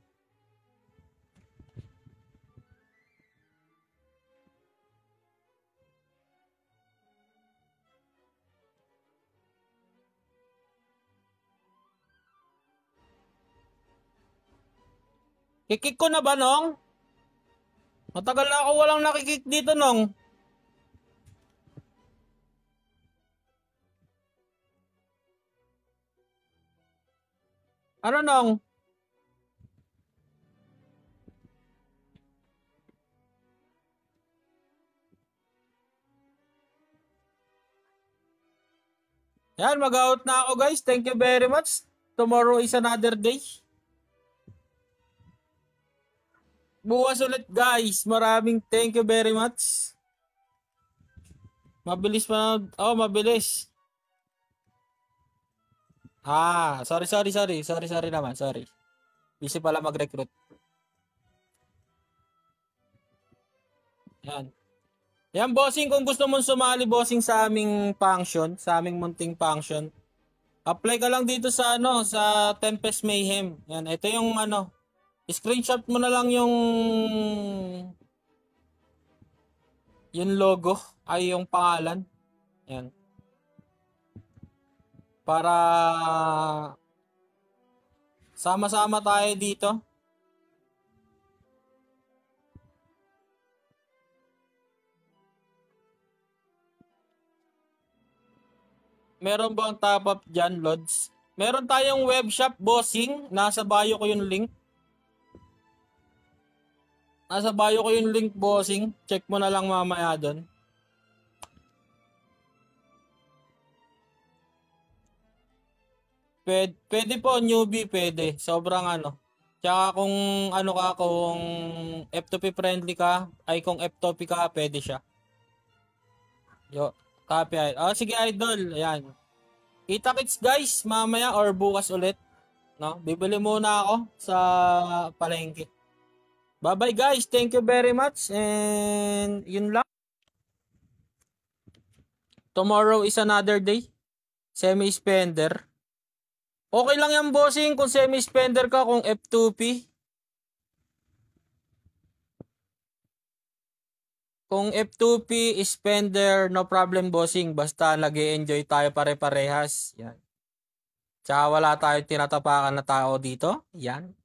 Kikik ko na ba, Nong? Matagal na ako walang nakikik dito, Nong. Ano, Nong? Yan, mag-out na ako, guys. Thank you very much. Tomorrow is another day. Bukas ulit, guys. Maraming thank you very much. Mabilis pa na. Oh, mabilis. Sorry naman. Sorry. Busy pala mag-recruit. Yan. Yan, bossing, kung gusto mong sumali, bossing, sa aming function, sa aming munting function, apply ka lang dito sa ano, sa Tempest Mayhem. Yan, ito yung ano, screenshot mo na lang yung logo, ay yung pangalan. Yan. Para sama-sama tayo dito. Meron bang top up dyan, Lods? Meron tayong web shop, bossing. Nasa bio ko yung link. Nasa bio ko yung link, bossing. Check mo na lang mamaya doon. Pwede po, newbie, pwede. Sobrang ano. Tsaka kung ano ka, kung F2P friendly ka, ay kung F2P ka, pwede siya. Yo, copy. Sige, idol. Ayan. Kita-kits, guys, mamaya or bukas ulit. No? Bibili muna ako sa palengke. Bye-bye, guys. Thank you very much. And yun lang. Tomorrow is another day. Semi-spender. Okay lang yan, bossing, kung semi-spender ka, kung F2P. Kung F2P spender, no problem, bossing. Basta nag-e-enjoy tayo pare-parehas. Yan. Tsaka wala tayo tinatapakan na tao dito. Yan.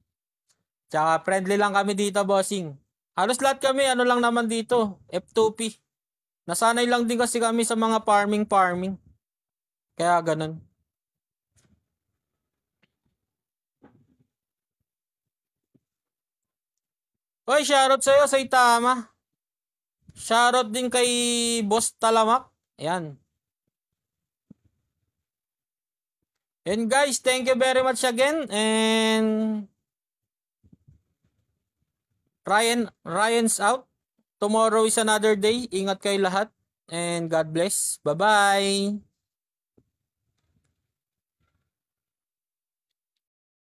Tsaka friendly lang kami dito, bossing. Halos lahat kami, ano lang naman dito, F2P. Nasanay lang din kasi kami sa mga farming. Kaya ganun. Oy, shoutout sa'yo, Saitama. Shoutout din kay Boss Talamak. Ayan. And guys, thank you very much again. And Ryan's out. Tomorrow is another day. Ingat kayo lahat. And God bless. Bye-bye.